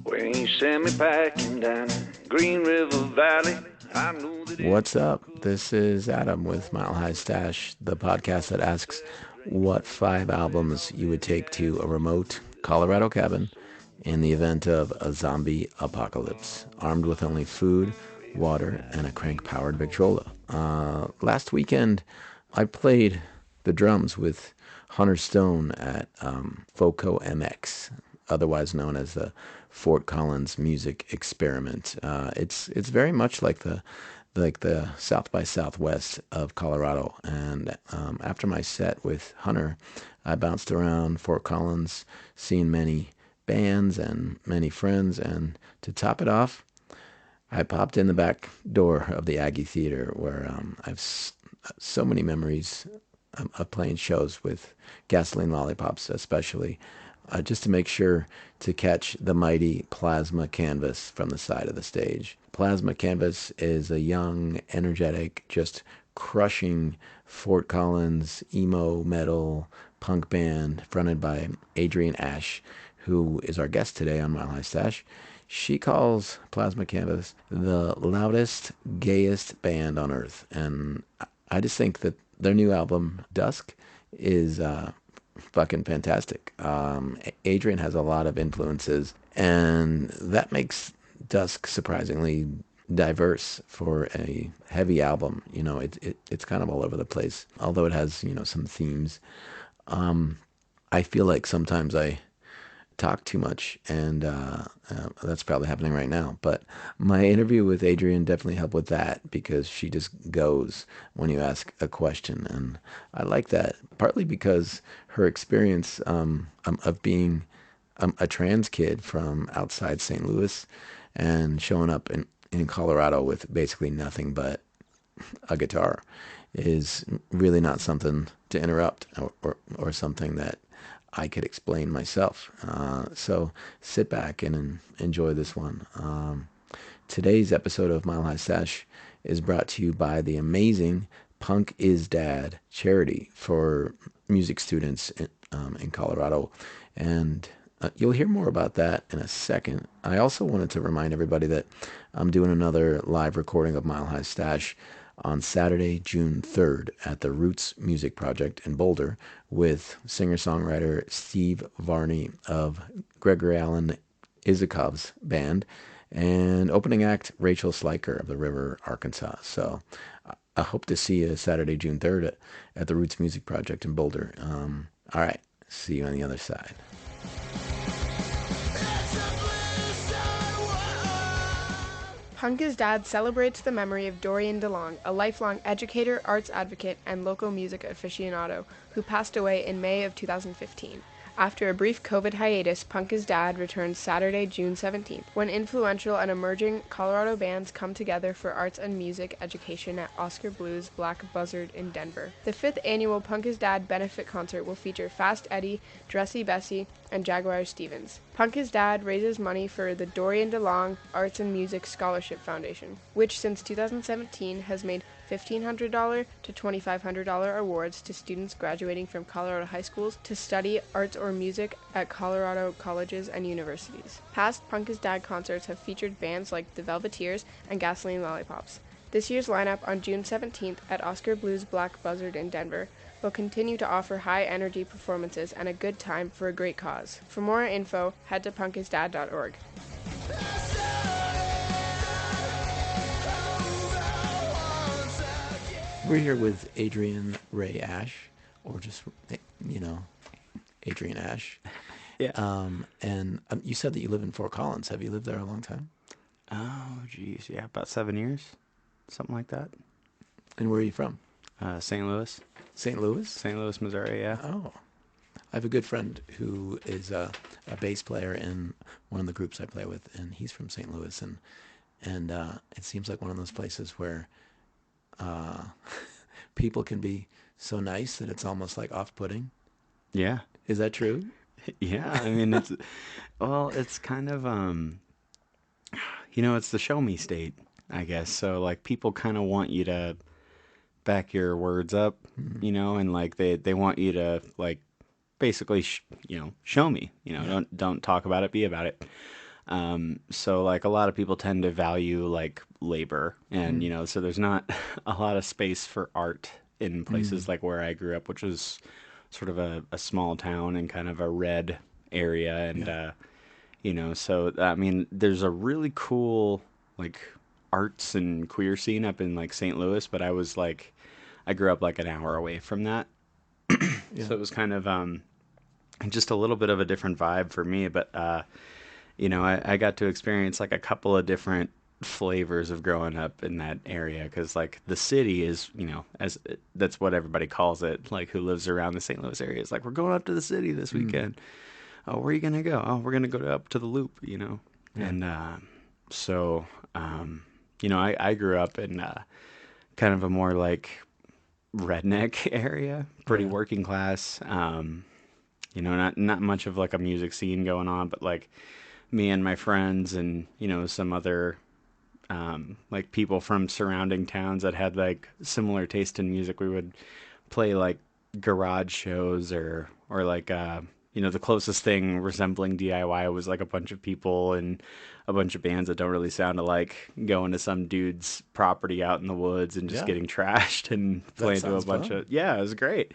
When you sent me packing down Green River Valley, I knew that What's up? This is Adam with Mile High Stash, the podcast that asks what 5 albums you would take to a remote Colorado cabin in the event of a zombie apocalypse, armed with only food, water, and a crank-powered Victrola. Last weekend, I played the drums with Hunter Stone at FOCO MX, otherwise known as the Fort Collins Music Experiment. It's very much like the South by Southwest of Colorado. And after my set with Hunter, I bounced around Fort Collins, seeing many bands and many friends. And to top it off, I popped in the back door of the Aggie Theater, where I've so many memories of playing shows with Gasoline Lollipops, especially, just to make sure to catch the mighty Plasma Canvas from the side of the stage. Plasma Canvas is a young, energetic, just crushing Fort Collins emo metal punk band fronted by Adrienne Ash, who is our guest today on Mile High Stash. She calls Plasma Canvas the loudest, gayest band on earth. And I just think that their new album, DUSK, is fucking fantastic. Adrienne has a lot of influences, and that makes DUSK surprisingly diverse for a heavy album. It's kind of all over the place, although it has, some themes. I feel like sometimes I talk too much, and that's probably happening right now. But my interview with Adrienne definitely helped with that, because she just goes when you ask a question, and I like that, partly because her experience of being a trans kid from outside St. Louis and showing up in Colorado with basically nothing but a guitar is really not something to interrupt, or something that I could explain myself. So sit back and enjoy this one. Today's episode of Mile High Stash is brought to you by the amazing Punk is Dad charity for music students in Colorado. And you'll hear more about that in a second. I also wanted to remind everybody that I'm doing another live recording of Mile High Stash on Saturday, June 3rd at the Roots Music Project in Boulder with singer-songwriter Steve Varney of Gregory Alan Isakov's band and opening act Rachel Sliker of the River, Arkansas. So I hope to see you Saturday, June 3rd at the Roots Music Project in Boulder. All right, see you on the other side. Punk is Dad celebrates the memory of Dorian DeLong, a lifelong educator, arts advocate, and local music aficionado who passed away in May of 2015. After a brief COVID hiatus, Punk is Dad returns Saturday, June 17th, when influential and emerging Colorado bands come together for arts and music education at Oscar Blues Black Buzzard in Denver. The 5th annual Punk is Dad benefit concert will feature Fast Eddie, Dressy Bessie, and Jaguar Stevens. Punk is Dad raises money for the Dorian DeLong Arts and Music Scholarship Foundation, which since 2017 has made $1,500 to $2,500 awards to students graduating from Colorado high schools to study arts or music at Colorado colleges and universities. Past Punk is Dad concerts have featured bands like the Velveteers and Gasoline Lollipops. This year's lineup on June 17th at Oscar Blues Black Buzzard in Denver will continue to offer high-energy performances and a good time for a great cause. For more info, head to punkisdad.org. We're here with Adrienne Ray Ash, or just, Adrienne Ash. Yeah. And you said that you live in Fort Collins. Have you lived there a long time? Oh, geez. Yeah, about 7 years. Something like that. And where are you from? St. Louis. St. Louis? St. Louis, Missouri, yeah. Oh. I have a good friend who is a bass player in one of the groups I play with, and he's from St. Louis. And it seems like one of those places where people can be so nice that it's almost like off-putting. Yeah. Is that true? Yeah, I mean, it's kind of, it's the show me state, I guess. So, like, people kind of want you to back your words up, and, like, they want you to, like, basically, show me, don't talk about it, be about it. So like a lot of people tend to value like labor, and so there's not a lot of space for art in places like where I grew up, which was sort of a small town and kind of a red area, and so I mean, there's a really cool like arts and queer scene up in like St. Louis, but I grew up like an hour away from that, so it was kind of just a little bit of a different vibe for me, but I got to experience like a couple of different flavors of growing up in that area, because like the city is, as that's what everybody calls it, like who lives around the St. Louis area is like, we're going up to the city this weekend. Oh, where are you gonna go? Oh, we're gonna go up to the Loop, and so I grew up in kind of a more like redneck area, pretty working class. Not much of like a music scene going on, but like me and my friends and some other like people from surrounding towns that had like similar taste in music, we would play like garage shows, or like the closest thing resembling DIY was like a bunch of people and a bunch of bands that don't really sound alike going to some dude's property out in the woods and just getting trashed and playing to a bunch of it was great.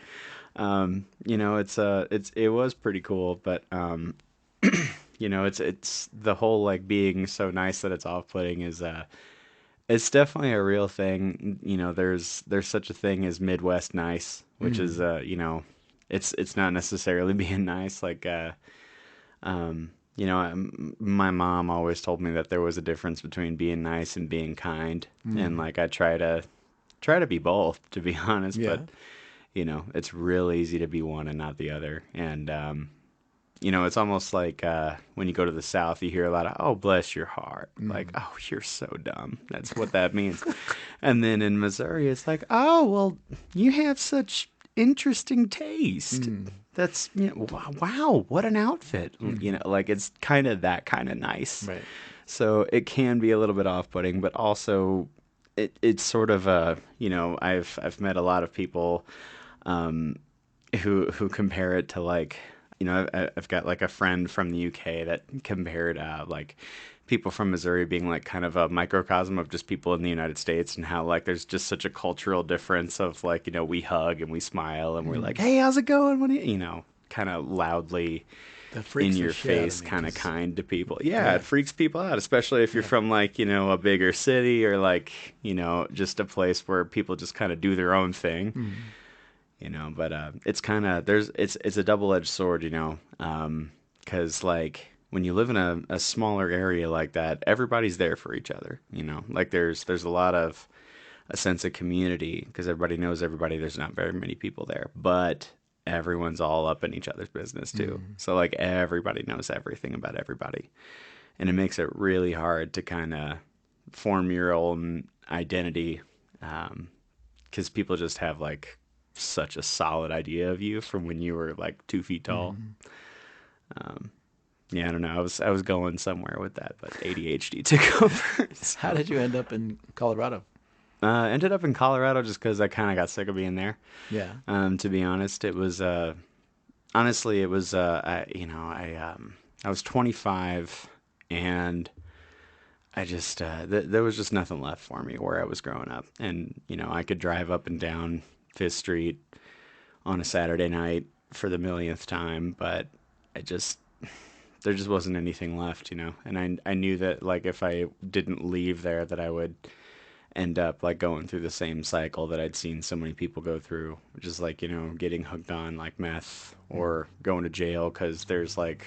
It was pretty cool, but it's the whole like being so nice that it's off-putting is it's definitely a real thing. There's such a thing as Midwest nice, which is it's not necessarily being nice. Like my mom always told me that there was a difference between being nice and being kind, and like I try to be both, to be honest. But it's real easy to be one and not the other, and it's almost like when you go to the South, you hear a lot of, oh, bless your heart. Like, oh, you're so dumb. That's what that means. And then in Missouri, it's like, oh, well, you have such interesting taste. That's, wow, what an outfit. Like it's kind of that kind of nice. Right. So it can be a little bit off-putting, but also it's sort of I've met a lot of people who compare it to like, I've got like a friend from the UK that compared like people from Missouri being like kind of a microcosm of just people in the United States, and how like there's just such a cultural difference of like, we hug and we smile and we're like, hey, how's it going? What do you, kind of loudly in your face, kind of kind to people. Yeah, it freaks people out, especially if you're from like, a bigger city, or like, just a place where people just kind of do their own thing. But it's kind of it's a double-edged sword, because like when you live in a smaller area like that, everybody's there for each other, like there's a lot of a sense of community because everybody knows everybody. There's not very many people there, but everyone's all up in each other's business too. So like everybody knows everything about everybody, and it makes it really hard to kind of form your own identity, because people just have like such a solid idea of you from when you were like 2 feet tall. I don't know. I was going somewhere with that, but ADHD took over. So. How did you end up in Colorado? Ended up in Colorado just because I kind of got sick of being there. Yeah. To be honest, it was honestly it was I was 25, and I just there was just nothing left for me where I was growing up, and I could drive up and down Fifth Street on a Saturday night for the millionth time, but there just wasn't anything left, and I knew that like if I didn't leave there, that I would end up like going through the same cycle that I'd seen so many people go through, which is like, getting hooked on like meth or going to jail because there's like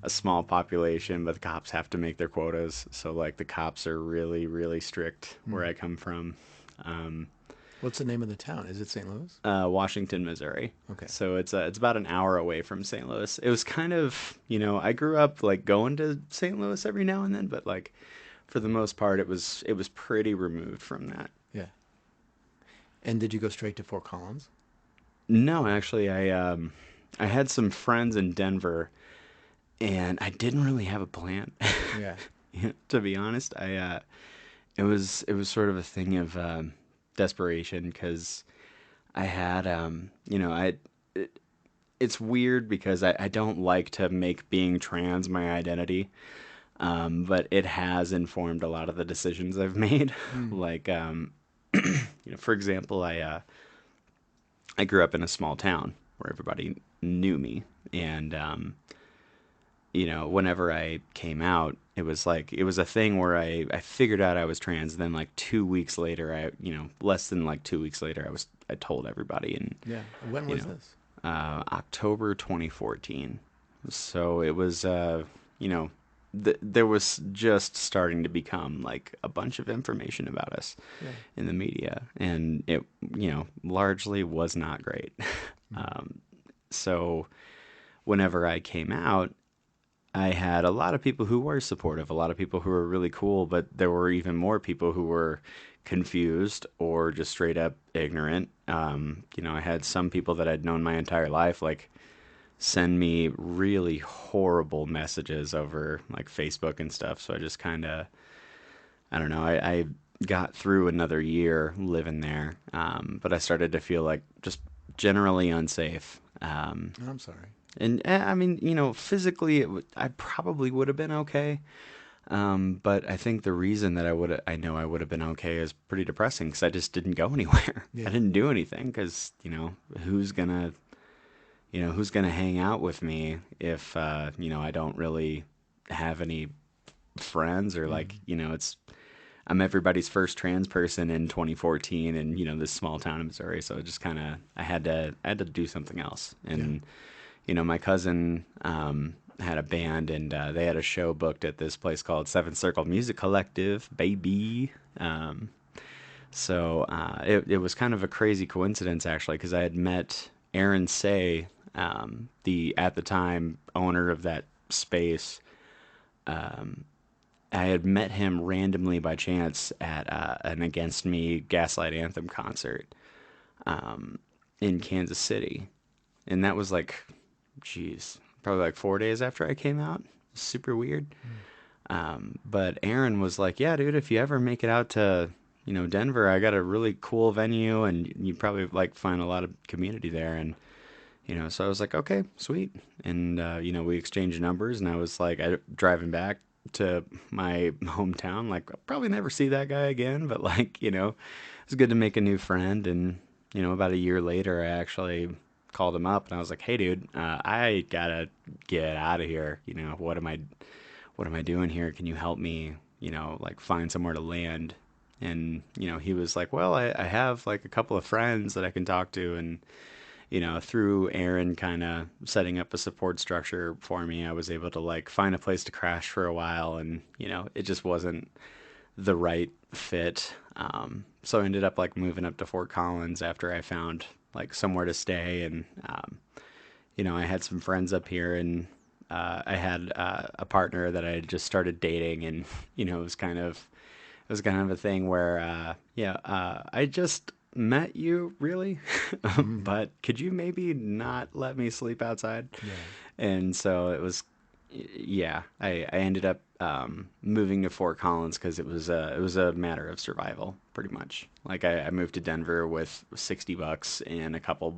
a small population, but the cops have to make their quotas. So like the cops are really, really strict where I come from. What's the name of the town? Is it St. Louis? Washington, Missouri. Okay. So it's about an hour away from St. Louis. It was kind of, I grew up like going to St. Louis every now and then, but like for the most part, it was pretty removed from that. Yeah. And did you go straight to Fort Collins? No, actually, I had some friends in Denver, and I didn't really have a plan. Yeah. To be honest, it was sort of a thing of desperation, because I had it's weird because I don't like to make being trans my identity. But it has informed a lot of the decisions I've made. Like, for example, I grew up in a small town where everybody knew me, and whenever I came out, it was a thing where I figured out I was trans. Then like 2 weeks later, less than like 2 weeks later, I told everybody. And Yeah. When was this? October 2014. So it was, there was just starting to become like a bunch of information about us in the media, and it, largely was not great. So whenever I came out, I had a lot of people who were supportive, a lot of people who were really cool, but there were even more people who were confused or just straight up ignorant. I had some people that I'd known my entire life, like, send me really horrible messages over like Facebook and stuff. So I just kind of, I don't know, I got through another year living there, but I started to feel like just generally unsafe. I'm sorry. And I mean, physically, I probably would have been okay. But I think the reason that I know I would have been okay is pretty depressing because I just didn't go anywhere. Yeah. I didn't do anything because, who's gonna hang out with me if, I don't really have any friends or like, I'm everybody's first trans person in 2014 in, this small town in Missouri. So it just kind of, I had to do something else. And, my cousin, had a band and, they had a show booked at this place called Seven Circle Music Collective, baby. So it was kind of a crazy coincidence actually, because I had met Aaron Say, the at the time owner of that space. I had met him randomly by chance at an Against Me Gaslight Anthem concert in Kansas City, and that was like, probably like 4 days after I came out. Super weird. But Aaron was like, "Yeah, dude, if you ever make it out to Denver, I got a really cool venue, and you probably like find a lot of community there." And so I was like, okay, sweet. And, we exchanged numbers, and I was like, driving back to my hometown, like, I'll probably never see that guy again, but like, it's good to make a new friend. And, about a year later, I actually called him up and I was like, hey dude, I gotta get out of here. What am I doing here? Can you help me, like find somewhere to land? And, he was like, well, I have like a couple of friends that I can talk to. And, through Aaron kind of setting up a support structure for me, I was able to like find a place to crash for a while, and it just wasn't the right fit. So I ended up like moving up to Fort Collins after I found like somewhere to stay, and I had some friends up here, and I had a partner that I had just started dating, and it was kind of a thing where I just met you, really? But could you maybe not let me sleep outside? Yeah. And so it was, I ended up moving to Fort Collins because it was a matter of survival, pretty much. Like I moved to Denver with $60 and a couple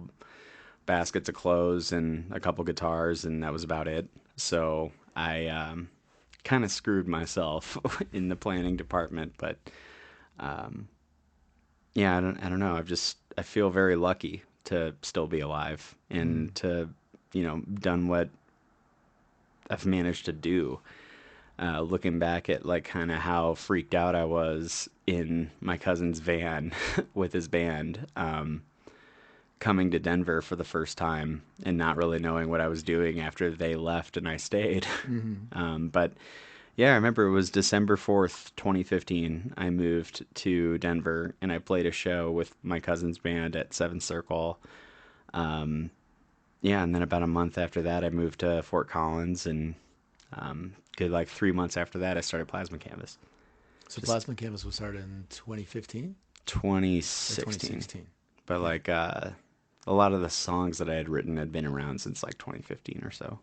baskets of clothes and a couple guitars, and that was about it. So I kind of screwed myself in the planning department, but yeah, I don't know. I feel very lucky to still be alive and to, done what I've managed to do. Looking back at like kind of how freaked out I was in my cousin's van with his band, coming to Denver for the first time and not really knowing what I was doing after they left and I stayed. But yeah, I remember it was December 4th, 2015. I moved to Denver and I played a show with my cousin's band at Seven Circle. And then about a month after that, I moved to Fort Collins, and good like 3 months after that, I started Plasma Canvas. So Plasma Canvas was started in 2015? 2016. But like a lot of the songs that I had written had been around since like 2015 or so.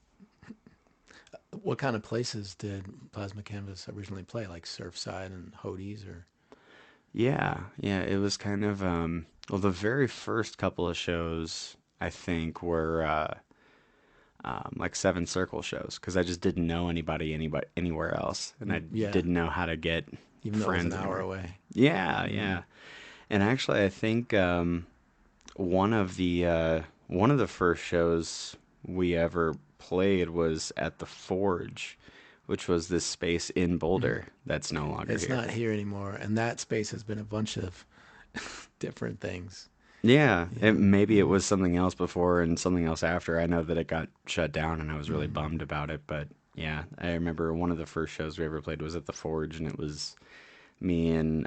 What kind of places did Plasma Canvas originally play, like Surfside and Hody's, or? Yeah, it was kind of the very first couple of shows I think were like 7 Circle shows, because I just didn't know anybody anywhere else, and I didn't know how to get Even though it was friends an hour anywhere. away. Yeah, yeah. And actually, I think one of the first shows we ever played was at the Forge, which was this space in Boulder that's no longer It's here. not here anymore, and that space has been a bunch of different things. Yeah, maybe it was something else before and something else after. I know that it got shut down, and I was really bummed about it. But yeah, I remember one of the first shows we ever played was at the Forge, and it was me and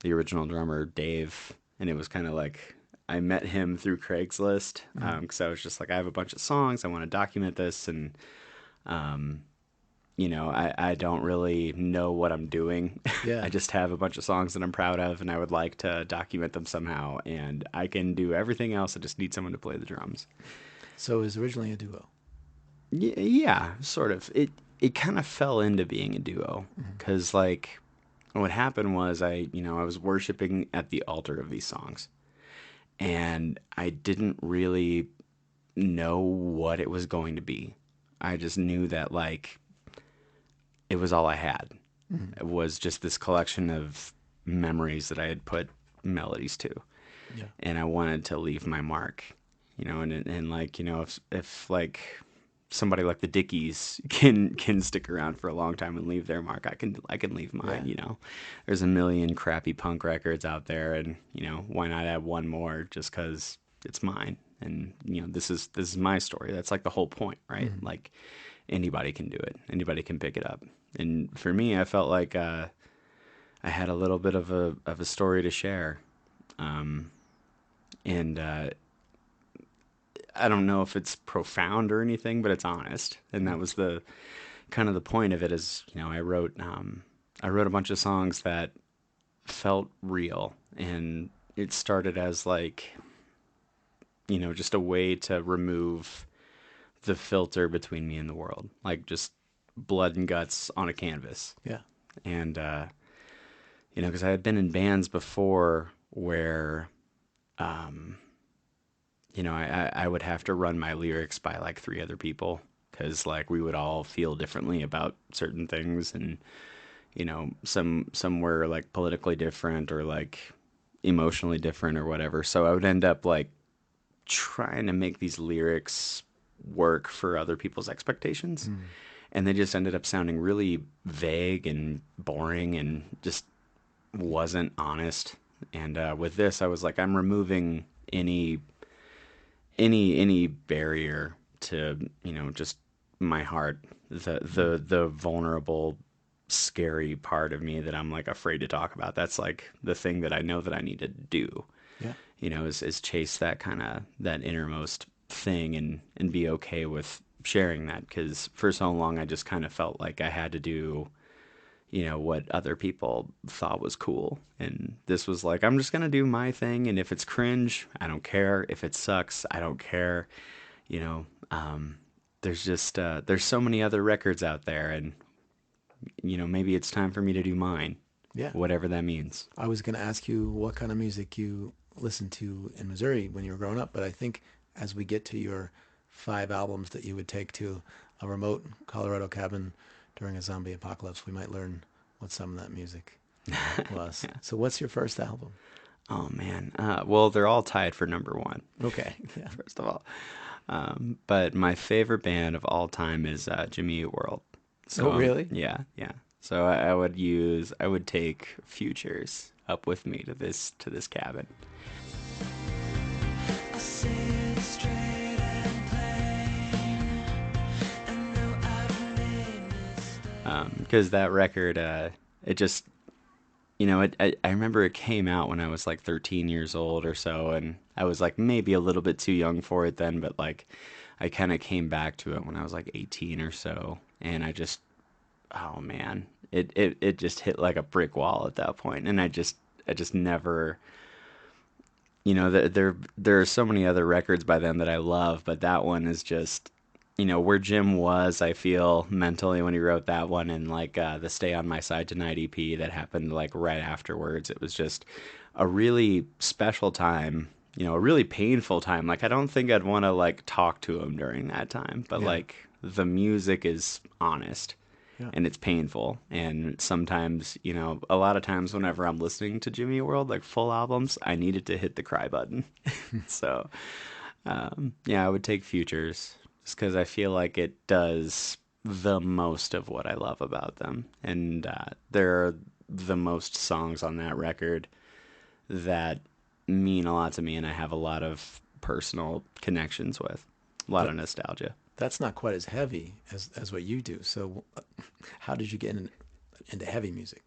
the original drummer Dave, and it was kind of like I met him through Craigslist because I was just like, I have a bunch of songs, I want to document this, and I don't really know what I'm doing. Yeah. I just have a bunch of songs that I'm proud of, and I would like to document them somehow. And I can do everything else. I just need someone to play the drums. So it was originally a duo. Yeah, sort of. It kind of fell into being a duo because like what happened was I was worshiping at the altar of these songs, and I didn't really know what it was going to be. I just knew that like it was all I had. It was just this collection of memories that I had put melodies to. Yeah. And I wanted to leave my mark, and like, if like somebody like the Dickies can stick around for a long time and leave their mark, I can leave mine. Yeah. There's a million crappy punk records out there, and why not add one more just because it's mine? And this is my story. That's like the whole point, right? Like anybody can do it. Anybody can pick it up. And for me, I felt like I had a little bit of a story to share. And I don't know if it's profound or anything, but it's honest. And that was the kind of the point of it. Is I wrote a bunch of songs that felt real, and it started as like just a way to remove the filter between me and the world, like just blood and guts on a canvas. Yeah. And because I had been in bands before where I would have to run my lyrics by like 3 other people, because like we would all feel differently about certain things, and some were like politically different or like emotionally different or whatever. So I would end up like trying to make these lyrics work for other people's expectations, and they just ended up sounding really vague and boring and just wasn't honest. And with this, I was like, I'm removing any barrier to just my heart, the vulnerable, scary part of me that I'm like afraid to talk about. That's like the thing that I know that I need to do. Yeah. Is chase that kind of that innermost thing and be okay with sharing that, because for so long I just kind of felt like I had to do what other people thought was cool. And this was like, I'm just gonna do my thing, and if it's cringe, I don't care. If it sucks, I don't care. There's just there's so many other records out there, and maybe it's time for me to do mine. Yeah. Whatever that means. I was going to ask you what kind of music you listened to in Missouri when you were growing up, but I think as we get to your 5 albums that you would take to a remote Colorado cabin during a zombie apocalypse, we might learn what some of that music was. So what's your first album? Oh man. Well, they're all tied for number 1. Okay. Yeah. First of all. But my favorite band of all time is Jimmy Eat World. So, oh, really? Yeah. So I would take Futures up with me to this cabin. Because that record, it just, I remember it came out when I was like 13 years old or so, and I was like maybe a little bit too young for it then, but like I kind of came back to it when I was like 18 or so, and I just, oh man, it just hit like a brick wall at that point, and I just never, there are so many other records by them that I love, but that one is just, where Jim was, I feel, mentally when he wrote that one, and like the Stay on My Side Tonight EP that happened like right afterwards. It was just a really special time a really painful time. Like, I don't think I'd want to like talk to him during that time, but Yeah. like the music is honest. Yeah. And it's painful. And sometimes, a lot of times whenever I'm listening to Jimmy World, like full albums, I needed to hit the cry button. So, yeah, I would take Futures just because I feel like it does the most of what I love about them. And there are the most songs on that record that mean a lot to me and I have a lot of personal connections with, a lot of nostalgia. That's not quite as heavy as what you do. So, how did you get into heavy music?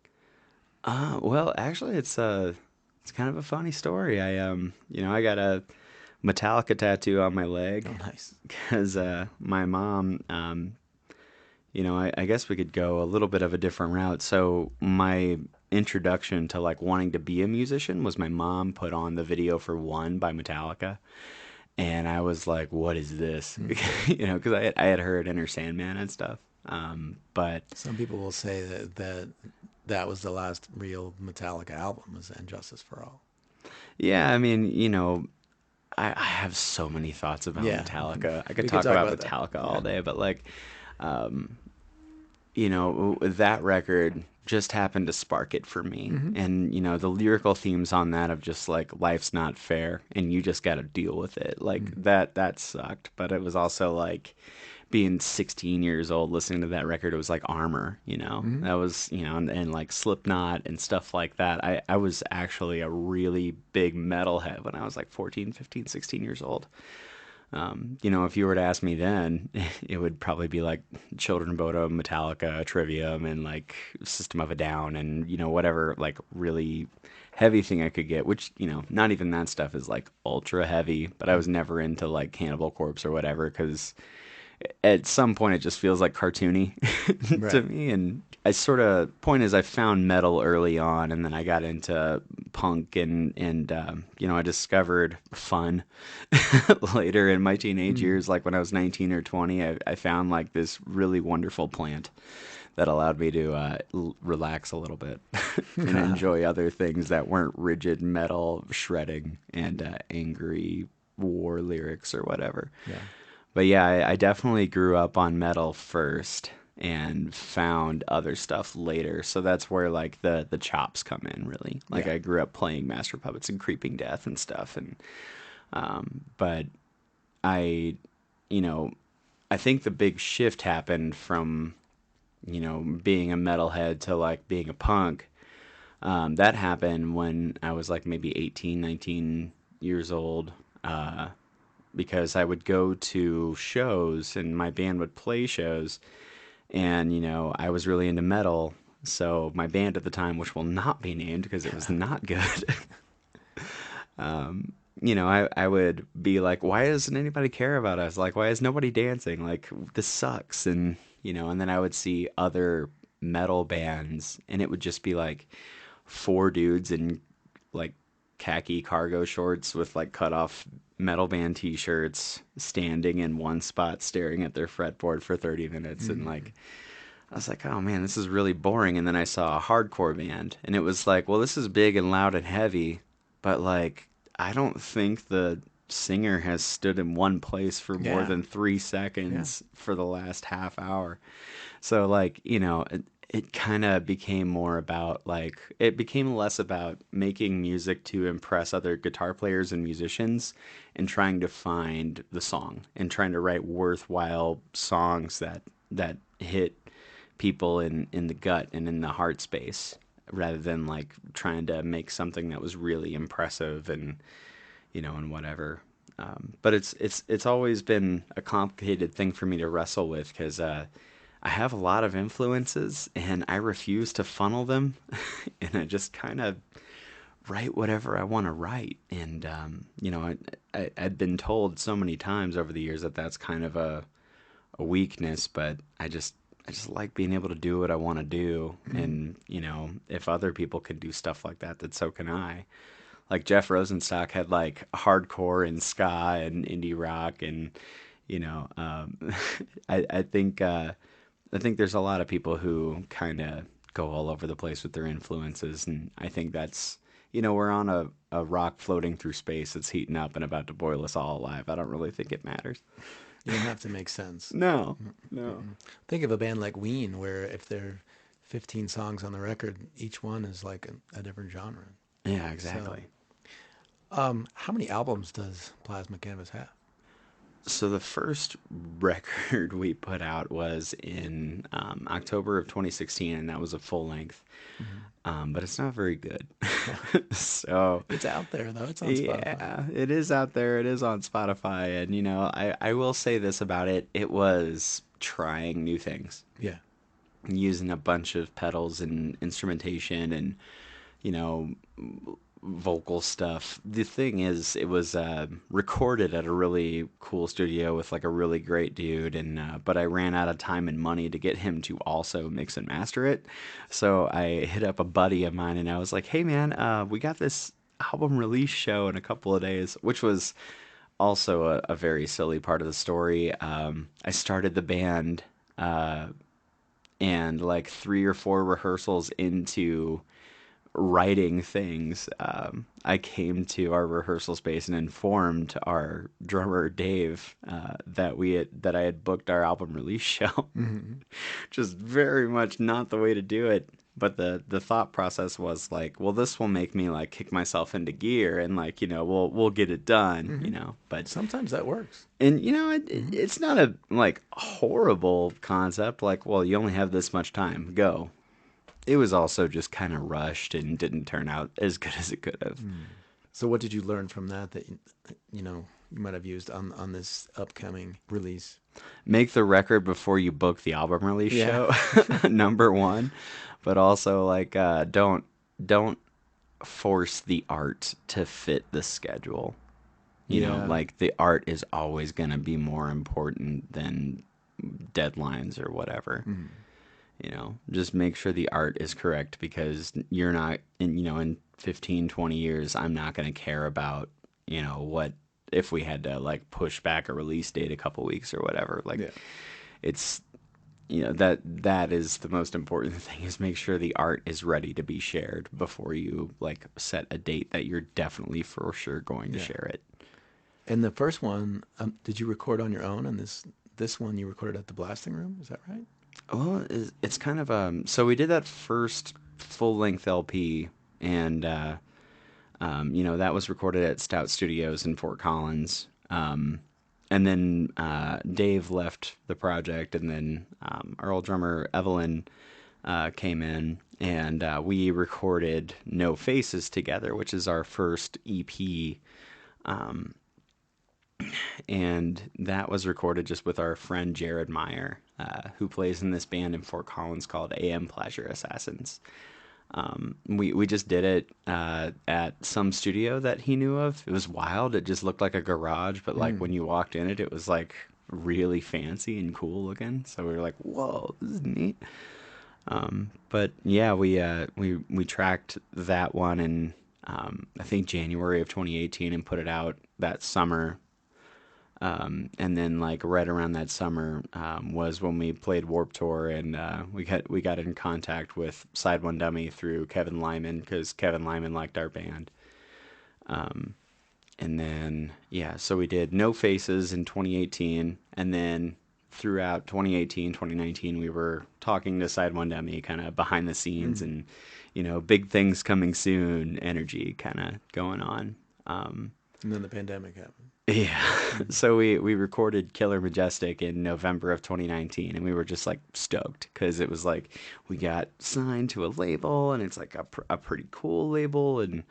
Well, actually, it's kind of a funny story. I got a Metallica tattoo on my leg. Oh, nice. Because my mom, I guess we could go a little bit of a different route. So my introduction to like wanting to be a musician was my mom put on the video for One by Metallica. And I was like, what is this? Because I had heard Enter Sandman and stuff. But some people will say that was the last real Metallica album, was And Justice for All. Yeah, I mean, I have so many thoughts about Metallica. I could talk about Metallica all day, but like, that record just happened to spark it for me. Mm-hmm. And, the lyrical themes on that of just like, life's not fair and you just got to deal with it. Like that sucked. But it was also like being 16 years old, listening to that record, it was like Armor, that was, and like Slipknot and stuff like that. I was actually a really big metalhead when I was like 14, 15, 16 years old. If you were to ask me then, it would probably be like Children of Bodom, Metallica, Trivium, and like System of a Down, and whatever like really heavy thing I could get. Which not even that stuff is like ultra heavy, but I was never into like Cannibal Corpse or whatever because at some point it just feels like cartoony to me. And I point is I found metal early on, and then I got into punk and I discovered fun later in my teenage years. Like when I was 19 or 20, I found like this really wonderful plant that allowed me to relax a little bit and enjoy other things that weren't rigid metal shredding and angry war lyrics or whatever. Yeah. But yeah, I definitely grew up on metal first and found other stuff later. So that's where like the chops come in, really. Like I grew up playing Master Puppets and Creeping Death and stuff. And but I think the big shift happened from being a metalhead to like being a punk. That happened when I was like maybe 18, 19 years old. Because I would go to shows and my band would play shows, and I was really into metal. So my band at the time, which will not be named because it was not good, I would be like, why doesn't anybody care about us? Like, why is nobody dancing? Like, this sucks. And and then I would see other metal bands, and it would just be like 4 dudes in like khaki cargo shorts with like cut off metal band t-shirts standing in one spot staring at their fretboard for 30 minutes. And like I was like, oh man, this is really boring. And then I saw a hardcore band, and it was like, well, this is big and loud and heavy, but like I don't think the singer has stood in one place for more than 3 seconds for the last half hour. So like it kind of became more about like, it became less about making music to impress other guitar players and musicians and trying to find the song and trying to write worthwhile songs that hit people in the gut and in the heart space, rather than like trying to make something that was really impressive and and whatever. But it's always been a complicated thing for me to wrestle with because I have a lot of influences and I refuse to funnel them and I just kind of write whatever I want to write. And, I'd been told so many times over the years that that's kind of a weakness, but I just like being able to do what I want to do. And, if other people can do stuff like that, then so can I. Like Jeff Rosenstock had like hardcore and ska and indie rock and, I think there's a lot of people who kind of go all over the place with their influences, and I think that's we're on a rock floating through space that's heating up and about to boil us all alive. I don't really think it matters. You don't have to make sense. No. Think of a band like Ween, where if there are 15 songs on the record, each one is like a different genre. Yeah, exactly. How many albums does Plasma Canvas have? So the first record we put out was in October of 2016, and that was a full length. But it's not very good. So It's out there, though. It's on Spotify. yeah, it is out there. It is on Spotify, and I will say this about it: it was trying new things, Yeah. using a bunch of pedals and instrumentation, and you know vocal stuff. The thing is, it was recorded at a really cool studio with like a really great dude, and but I ran out of time and money to get him to also mix and master it. So I hit up a buddy of mine and I was like, "Hey man, we got this album release show in a couple of days," which was also a very silly part of the story. I started the band, and like 3 or 4 rehearsals into writing things, I came to our rehearsal space and informed our drummer Dave that I had booked our album release show. Just very much not the way to do it. But the thought process was like, well, this will make me like kick myself into gear, and like we'll get it done. But Sometimes that works. and it's not a like horrible concept. Like, well, you only have this much time, go. It was also just kind of rushed and didn't turn out as good as it could have. So what did you learn from that you might have used on this upcoming release? Make the record before you book the album release Yeah. show, number one. But also, like, don't force the art to fit the schedule. You know, Yeah. like the art is always going to be more important than deadlines or whatever. Just make sure the art is correct, because you're not in 15, 20 years, I'm not going to care about, what if we had to like push back a release date a couple weeks or whatever. Like Yeah. it's, that is the most important thing, is make sure the art is ready to be shared before you like set a date that you're definitely for sure going to share it. And the first one, did you record on your own? And this one you recorded at the Blasting Room? Is that right? Well, it's kind of so we did that first full length LP, and that was recorded at Stout Studios in Fort Collins. And then Dave left the project, and then our old drummer Evelyn came in, and we recorded No Faces together, which is our first EP. And that was recorded just with our friend Jared Meyer, who plays in this band in Fort Collins called AM Pleasure Assassins. We just did it at some studio that he knew of. It was wild. It just looked like a garage, but like when you walked in it was like really fancy and cool looking. So we were like, "Whoa, this is neat." But yeah, we tracked that one in I think January of 2018 and put it out that summer. And then like right around that summer was when we played Warped Tour, and we got in contact with Side One Dummy through Kevin Lyman, because Kevin Lyman liked our band. And then so we did No Faces in 2018, and then throughout 2018, 2019, we were talking to Side One Dummy kind of behind the scenes, and big things coming soon energy kind of going on. And then the pandemic happened. Yeah. So we recorded Killer Majestic in November of 2019, and we were just like stoked, because it was like we got signed to a label, and it's like a pretty cool label, and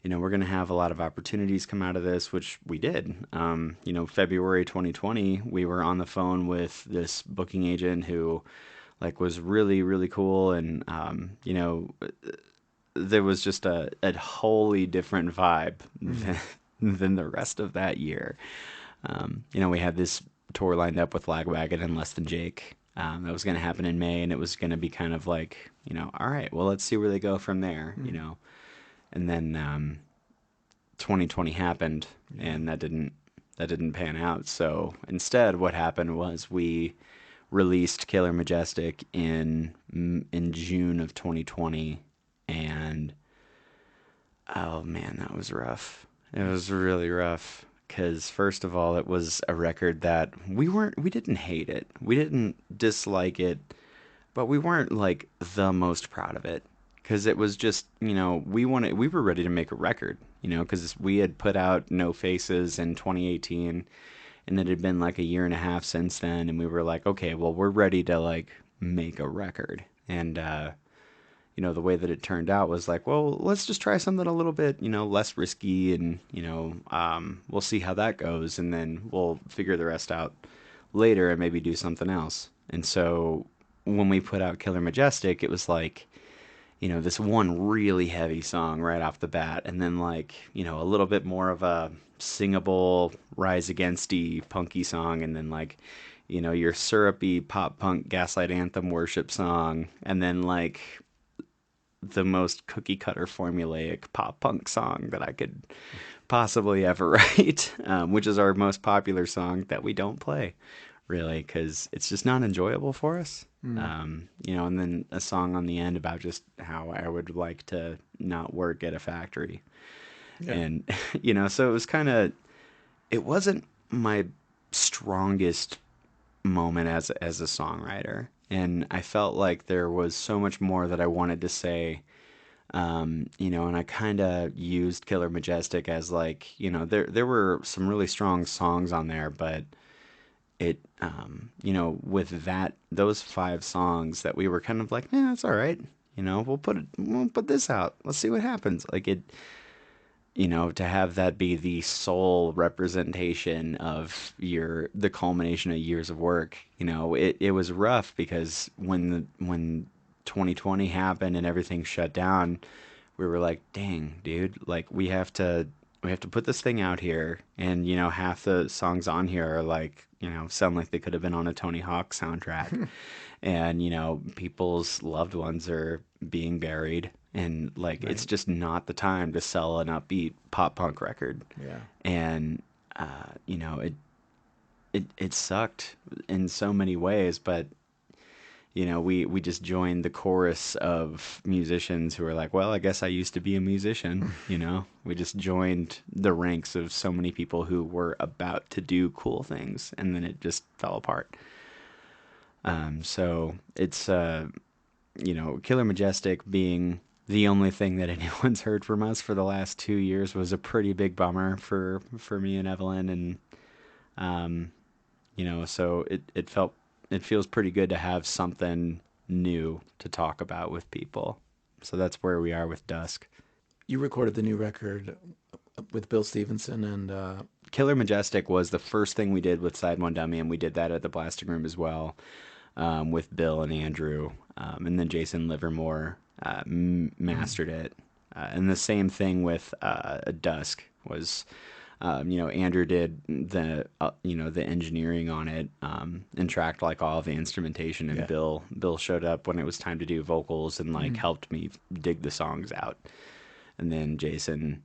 we're going to have a lot of opportunities come out of this, which we did. February 2020, we were on the phone with this booking agent who like was really, really cool, and there was just a wholly different vibe than the rest of that year. We had this tour lined up with Lagwagon and Less Than Jake. That was going to happen in May, and it was going to be kind of like, all right, well, let's see where they go from there, And then 2020 happened, and that didn't pan out. So instead, what happened was we released Killer Majestic in June of 2020, and Oh man, that was rough. It was really rough because first of all, it was a record that we didn't hate it. We didn't dislike it, but we weren't like the most proud of it because it was just, we were ready to make a record, because we had put out No Faces in 2018 and it had been like a year and a half since then, and we were like, okay, well, we're ready to like make a record. And the way that it turned out was like, well, let's just try something a little bit, less risky, and we'll see how that goes, and then we'll figure the rest out later and maybe do something else. And so when we put out Killer Majestic, it was like, this one really heavy song right off the bat, and then like, a little bit more of a singable Rise Against-y punky song, and then like, your syrupy pop punk Gaslight Anthem worship song, and then like the most cookie cutter formulaic pop punk song that I could possibly ever write, which is our most popular song that we don't play really because it's just not enjoyable for us. And then a song on the end about just how I would like to not work at a factory. Yeah. And, so it was it wasn't my strongest moment as a songwriter. And I felt like there was so much more that I wanted to say, and I kind of used Killer Majestic as like, there were some really strong songs on there, but it, with those 5 songs that we were kind of like, that's all right, we'll put this out, let's see what happens. Like it, to have that be the sole representation of the culmination of years of work, it was rough because when 2020 happened and everything shut down, we were like, dang, dude, like we have to put this thing out here, and half the songs on here are like, sound like they could have been on a Tony Hawk soundtrack. And people's loved ones are being buried, and like right. It's just not the time to sell an upbeat pop punk record. Yeah. And it sucked in so many ways, but we just joined the chorus of musicians who were like, well, I guess I used to be a musician. We just joined the ranks of so many people who were about to do cool things, and then it just fell apart. So it's, Killer Majestic being the only thing that anyone's heard from us for the last 2 years was a pretty big bummer for me and Evelyn. And, so it feels pretty good to have something new to talk about with people. So that's where we are with DUSK. You recorded the new record with Bill Stevenson and... Killer Majestic was the first thing we did with Side One Dummy, and we did that at the Blasting Room as well, with Bill and Andrew. And then Jason Livermore mastered it. And the same thing with DUSK was... Andrew did the engineering on it, and tracked like all of the instrumentation, and yeah. Bill showed up when it was time to do vocals and like helped me dig the songs out. And then Jason,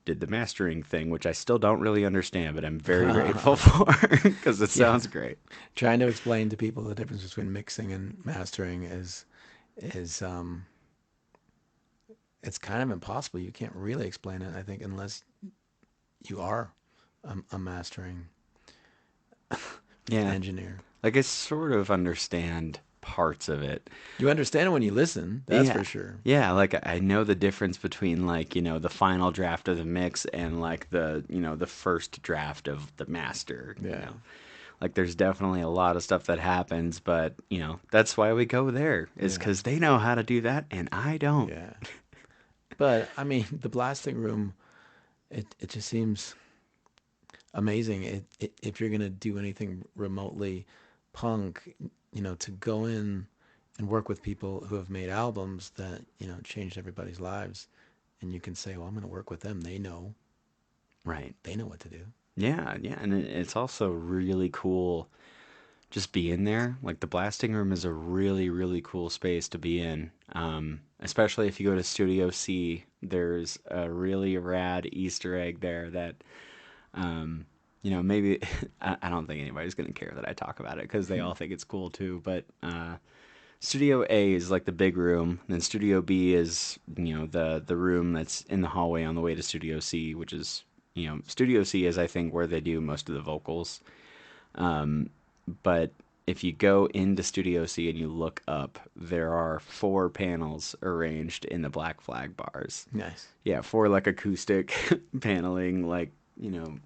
did the mastering thing, which I still don't really understand, but I'm very grateful for because it sounds great. Trying to explain to people the difference between mixing and mastering is it's kind of impossible. You can't really explain it, I think, unless you are a mastering engineer. Like I sort of understand parts of it. You understand it when you listen, that's for sure. Yeah, like I know the difference between like, the final draft of the mix and like the, the first draft of the master. Yeah. Like there's definitely a lot of stuff that happens, but, that's why we go there, is because they know how to do that and I don't. Yeah. But, I mean, the Blasting Room... It just seems amazing. If you're going to do anything remotely punk, to go in and work with people who have made albums that, changed everybody's lives. And you can say, well, I'm going to work with them. They know. Right. They know what to do. Yeah, yeah. And it's also really cool just being there. Like the Blasting Room is a really, really cool space to be in. Especially if you go to Studio C, there's a really rad Easter egg there that, maybe, I don't think anybody's going to care that I talk about it because they all think it's cool too. But Studio A is like the big room, and then Studio B is, the room that's in the hallway on the way to Studio C, which is, Studio C is, I think, where they do most of the vocals. But if you go into Studio C and you look up, there are 4 panels arranged in the Black Flag bars. Nice. Yeah, 4 like acoustic paneling, like,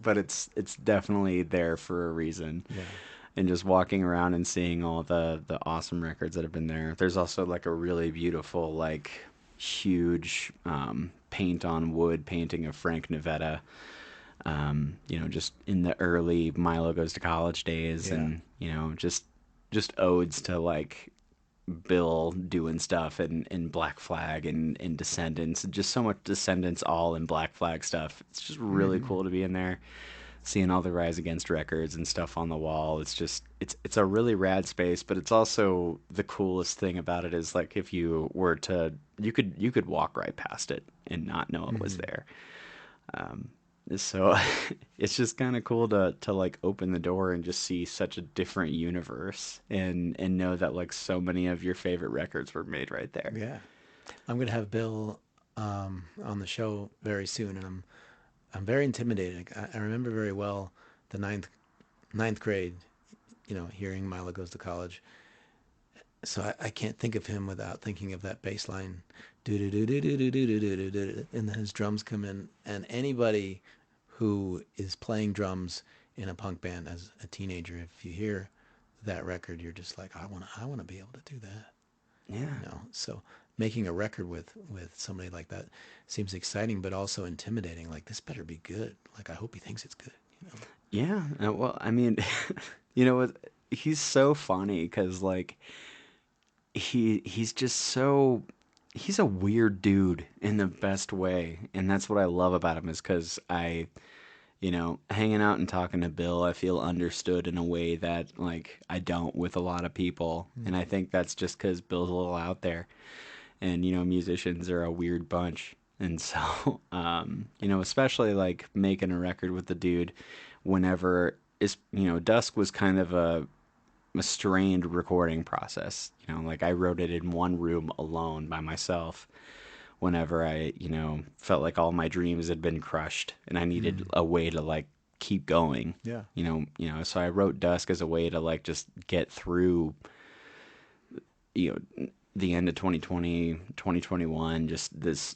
but it's definitely there for a reason. Yeah. And just walking around and seeing all the awesome records that have been there. There's also like a really beautiful, like huge paint on wood painting of Frank Navetta. Just in the early Milo Goes to College days, Yeah. and just odes to like Bill doing stuff in Black Flag and Descendants, and just so much Descendants all in Black Flag stuff. It's just really cool to be in there, seeing all the Rise Against records and stuff on the wall. It's just it's a really rad space, but it's also the coolest thing about it is like if you were to you could walk right past it and not know it was there. So it's just kind of cool to like open the door and just see such a different universe and know that like so many of your favorite records were made right there. Yeah. I'm going to have Bill on the show very soon, and I'm very intimidated. I remember very well the ninth grade, hearing Milo Goes to College. So I can't think of him without thinking of that bass line, do do do do do do do do do do, and then his drums come in. And anybody who is playing drums in a punk band as a teenager, if you hear that record, you're just like, I want to be able to do that. Yeah. So making a record with somebody like that seems exciting, but also intimidating. Like, this better be good. Like, I hope he thinks it's good. Yeah. Well, I mean, what? He's so funny because like he's just so he's a weird dude in the best way, and that's what I love about him is because hanging out and talking to Bill, I feel understood in a way that like I don't with a lot of people, and I think that's just because Bill's a little out there, and musicians are a weird bunch, and so especially like making a record with the dude, whenever is Dusk was kind of a strained recording process. Like I wrote it in one room alone by myself whenever I, felt like all my dreams had been crushed and I needed a way to like keep going. Yeah. So I wrote Dusk as a way to like just get through the end of 2020, 2021, just this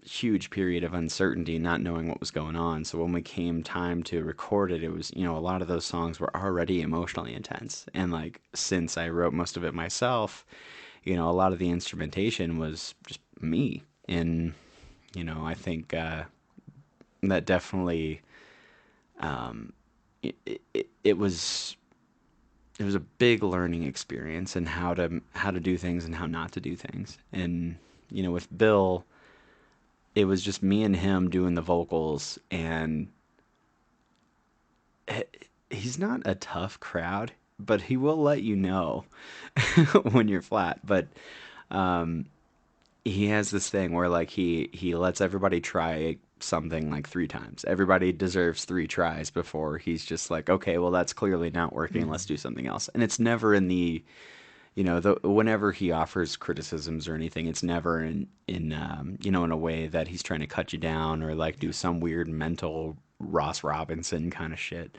huge period of uncertainty, not knowing what was going on. So when we came time to record it, it was, a lot of those songs were already emotionally intense. And like, since I wrote most of it myself, a lot of the instrumentation was just me. And, I think that definitely, it was a big learning experience in how to do things and how not to do things. And, with Bill, it was just me and him doing the vocals, and he's not a tough crowd, but he will let you know when you're flat. But he has this thing where like he lets everybody try something like 3 times. Everybody deserves 3 tries before he's just like, okay, well that's clearly not working. Let's do something else. And it's never in the whenever he offers criticisms or anything, it's never in a way that he's trying to cut you down or like do some weird mental Ross Robinson kind of shit.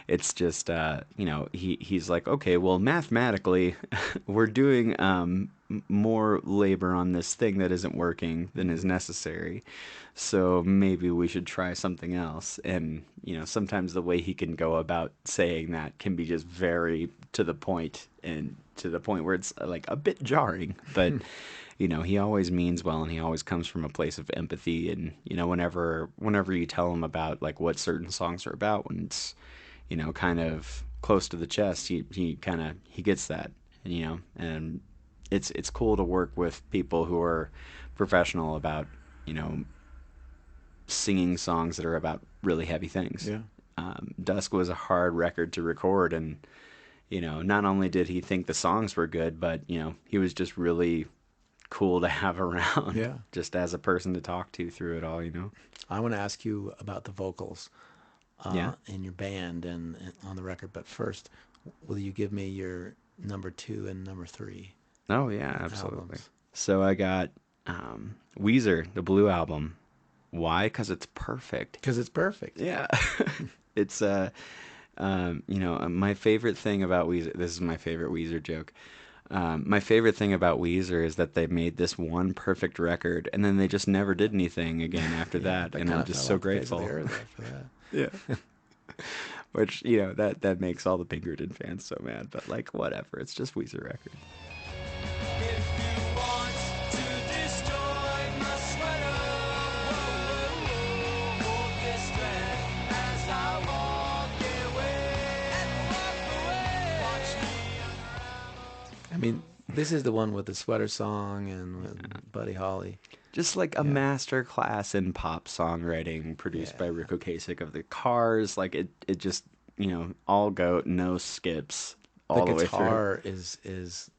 It's just, he's like, okay, well, mathematically, we're doing more labor on this thing that isn't working than is necessary. So maybe we should try something else. And, sometimes the way he can go about saying that can be just very to the point, and to the point where it's like a bit jarring. But, he always means well, and he always comes from a place of empathy. And, whenever you tell him about like what certain songs are about, when it's, kind of close to the chest, he gets that, and it's cool to work with people who are professional about, singing songs that are about really heavy things. Yeah. Dusk was a hard record to record, and, not only did he think the songs were good, but, he was just really cool to have around. Yeah. Just as a person to talk to through it all, I want to ask you about the vocals in your band and on the record. But first, will you give me your number 2 and number 3? Oh yeah, absolutely. albums. So I got Weezer, the Blue Album. Why? Because it's perfect. Because it's perfect. Yeah. It's my favorite thing about Weezer. This is my favorite Weezer joke. My favorite thing about Weezer is that they made this one perfect record, and then they just never did anything again after that. They And kind I'm of just fell so off the face of grateful. the earth after that. Yeah. Which that makes all the Pinkerton fans so mad. But like whatever, it's just Weezer record. If you want to destroy my sweater, hold this thread as I walk away. Watch me unravel. I mean, this is the one with the sweater song and with Buddy Holly. Just like a master class in pop songwriting produced by Rick Ocasek of the Cars. Like it just, all goat, no skips all the way through. The guitar is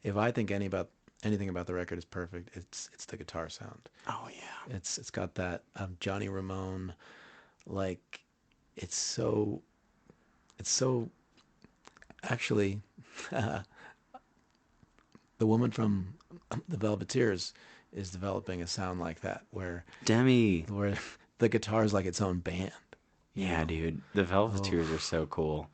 if I think anything about the record is perfect, it's the guitar sound. Oh yeah. It's got that Johnny Ramone, like it's so actually the woman from the Velveteers is developing a sound like that where Demi. the guitar is like its own band. Yeah, dude. The Velveteers are so cool.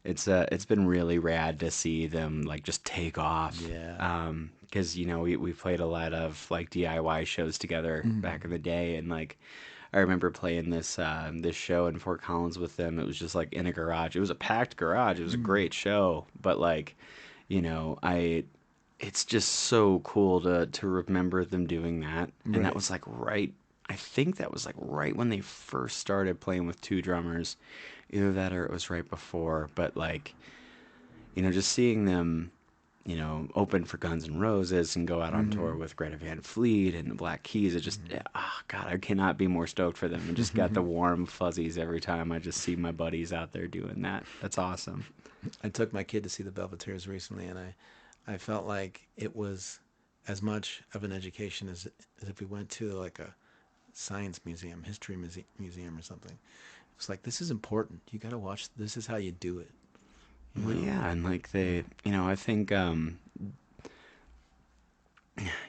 It's been really rad to see them like just take off. Yeah. Because we played a lot of like DIY shows together back in the day, and like I remember playing this show in Fort Collins with them. It was just like in a garage. It was a packed garage. It was a great show, but like, it's just so cool to remember them doing that. And that was like I think that was like right when they first started playing with two drummers. Either that or it was right before. But like, just seeing them, open for Guns N' Roses and go out on tour with Greta Van Fleet and the Black Keys. It just, God, I cannot be more stoked for them. And just got the warm fuzzies every time I just see my buddies out there doing that. That's awesome. I took my kid to see the Velveteers recently, and I felt like it was as much of an education as if we went to like a science museum, history museum or something. It's like, this is important. You got to watch. This is how you do it. Well, yeah, and like they, I think,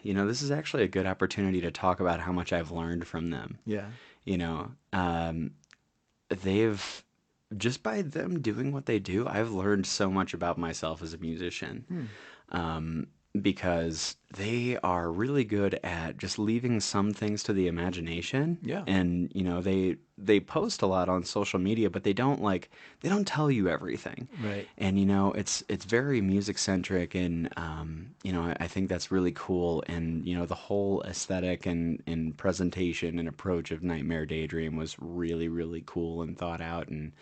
this is actually a good opportunity to talk about how much I've learned from them. Yeah. They've, just by them doing what they do, I've learned so much about myself as a musician. Because they are really good at just leaving some things to the imagination. Yeah. And, they post a lot on social media, but they don't tell you everything. Right. And, it's very music centric, and, I think that's really cool. And, the whole aesthetic and presentation and approach of Nightmare Daydream was really, really cool and thought out. And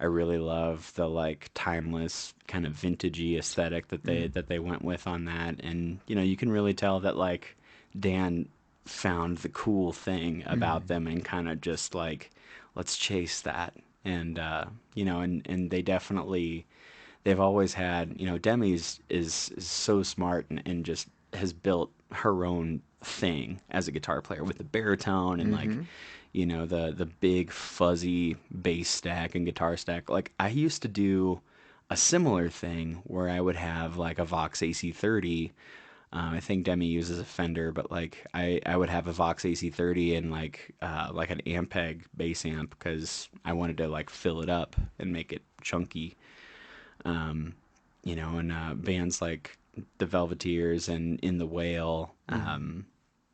I really love the like timeless kind of vintagey aesthetic that they went with on that. And you can really tell that like Dan found the cool thing about them and kind of just like, let's chase that. And and they've always had, Demi's is so smart and just has built her own thing as a guitar player with the baritone and like the big fuzzy bass stack and guitar stack. Like I used to do a similar thing where I would have like a Vox AC30. I think Demi uses a Fender, but like I would have a Vox AC30 and like an Ampeg bass amp because I wanted to like fill it up and make it chunky. And bands like the Velveteers and In the Whale,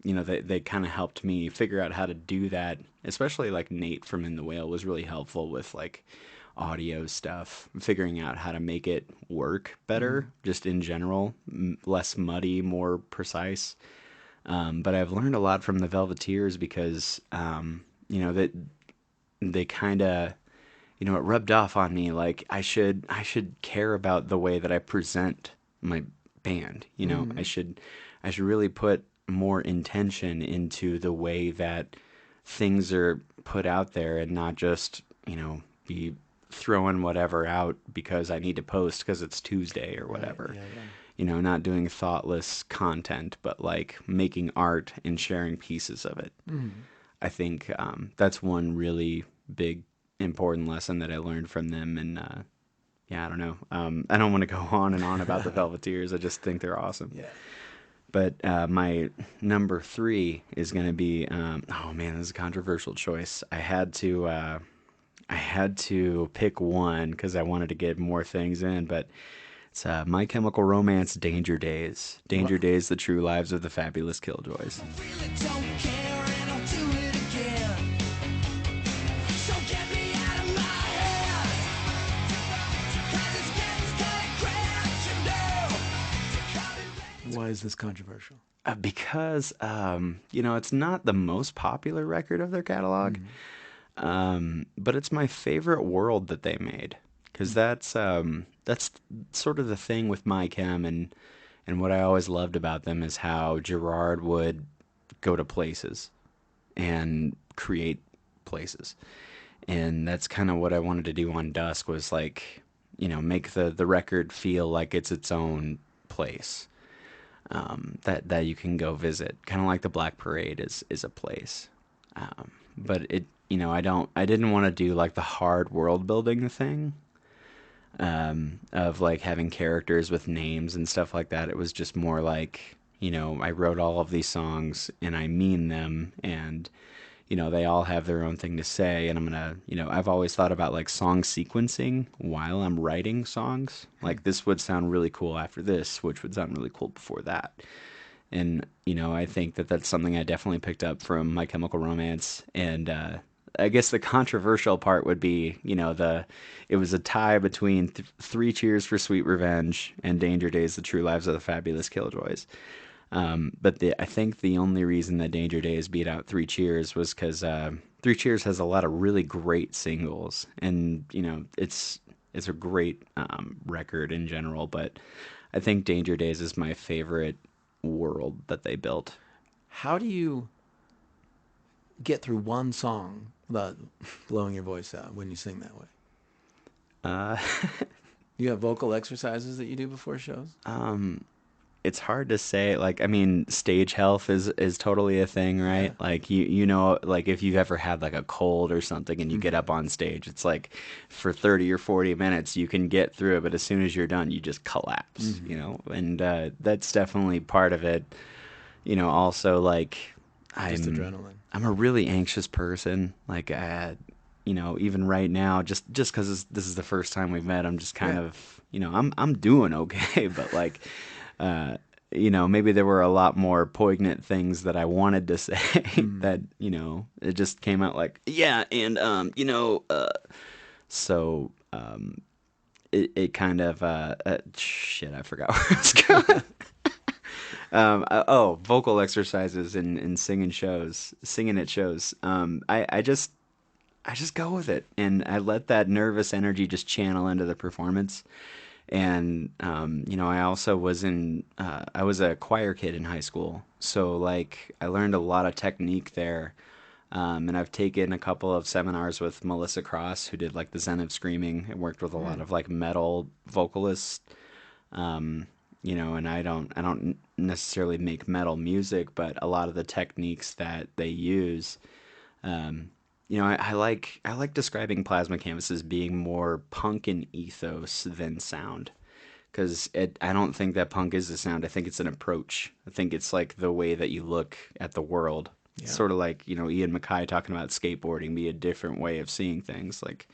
they kind of helped me figure out how to do that. Especially like Nate from In the Whale was really helpful with like audio stuff, figuring out how to make it work better, just in general, less muddy, more precise. But I've learned a lot from the Velveteers because, that they kind of, it rubbed off on me. Like I should care about the way that I present my band. I should really put more intention into the way that things are put out there and not just, be throwing whatever out because I need to post because it's Tuesday or whatever. Right, yeah. Not doing thoughtless content, but like making art and sharing pieces of it. I think that's one really big, important lesson that I learned from them. And yeah, I don't know. I don't want to go on and on about the Velveteers. I just think they're awesome. Yeah. But my number 3 is going to be, oh man, this is a controversial choice. I had to pick one because I wanted to get more things in, but it's My Chemical Romance, Danger Days. Danger Days, The True Lives of the Fabulous Killjoys. Really don't care and I'll do it again. So get me out of my head. 'Cause it's getting kinda crazy now. Why is this controversial? Because, it's not the most popular record of their catalog, but it's my favorite world that they made. Because that's sort of the thing with My Chem, and what I always loved about them is how Gerard would go to places and create places. And that's kind of what I wanted to do on Dusk, was like, make the record feel like it's its own place, that you can go visit, kind of like the Black Parade is a place. But I didn't want to do like the hard world building thing, of like having characters with names and stuff like that. It was just more like, I wrote all of these songs and I mean them, and they all have their own thing to say, and I'm gonna, I've always thought about like song sequencing while I'm writing songs. Like, this would sound really cool after this, which would sound really cool before that. And, I think that that's something I definitely picked up from My Chemical Romance. And I guess the controversial part would be, it was a tie between 3 Cheers for Sweet Revenge and Danger Days, The True Lives of the Fabulous Killjoys. But I think the only reason that Danger Days beat out 3 Cheers was because 3 Cheers has a lot of really great singles. And, it's a great record in general. But I think Danger Days is my favorite world that they built. How do you get through one song without blowing your voice out when you sing that way? You have vocal exercises that you do before shows? It's hard to say. Like, I mean, stage health is totally a thing, right? Yeah. Like, like if you've ever had like a cold or something and you get up on stage, it's like for 30 or 40 minutes you can get through it, but as soon as you're done, you just collapse, and that's definitely part of it. Also, like, Just adrenaline. I'm a really anxious person. Like, even right now, just because this is the first time we've met, I'm just kind of, I'm doing okay, but like, maybe there were a lot more poignant things that I wanted to say that, it just came out like, yeah, and, so, it kind of, shit, I forgot where I was going. Vocal exercises and singing at shows. I just go with it, and I let that nervous energy just channel into the performance. And, I also I was a choir kid in high school. So like I learned a lot of technique there. And I've taken a couple of seminars with Melissa Cross, who did like the Zen of Screaming, and worked with a lot of like metal vocalists. And I don't necessarily make metal music, but a lot of the techniques that they use, I like describing Plasma Canvas as being more punk in ethos than sound, because I don't think that punk is a sound. I think it's an approach. I think it's like the way that you look at the world. Yeah. Sort of like, Ian MacKaye talking about skateboarding be a different way of seeing things. Like,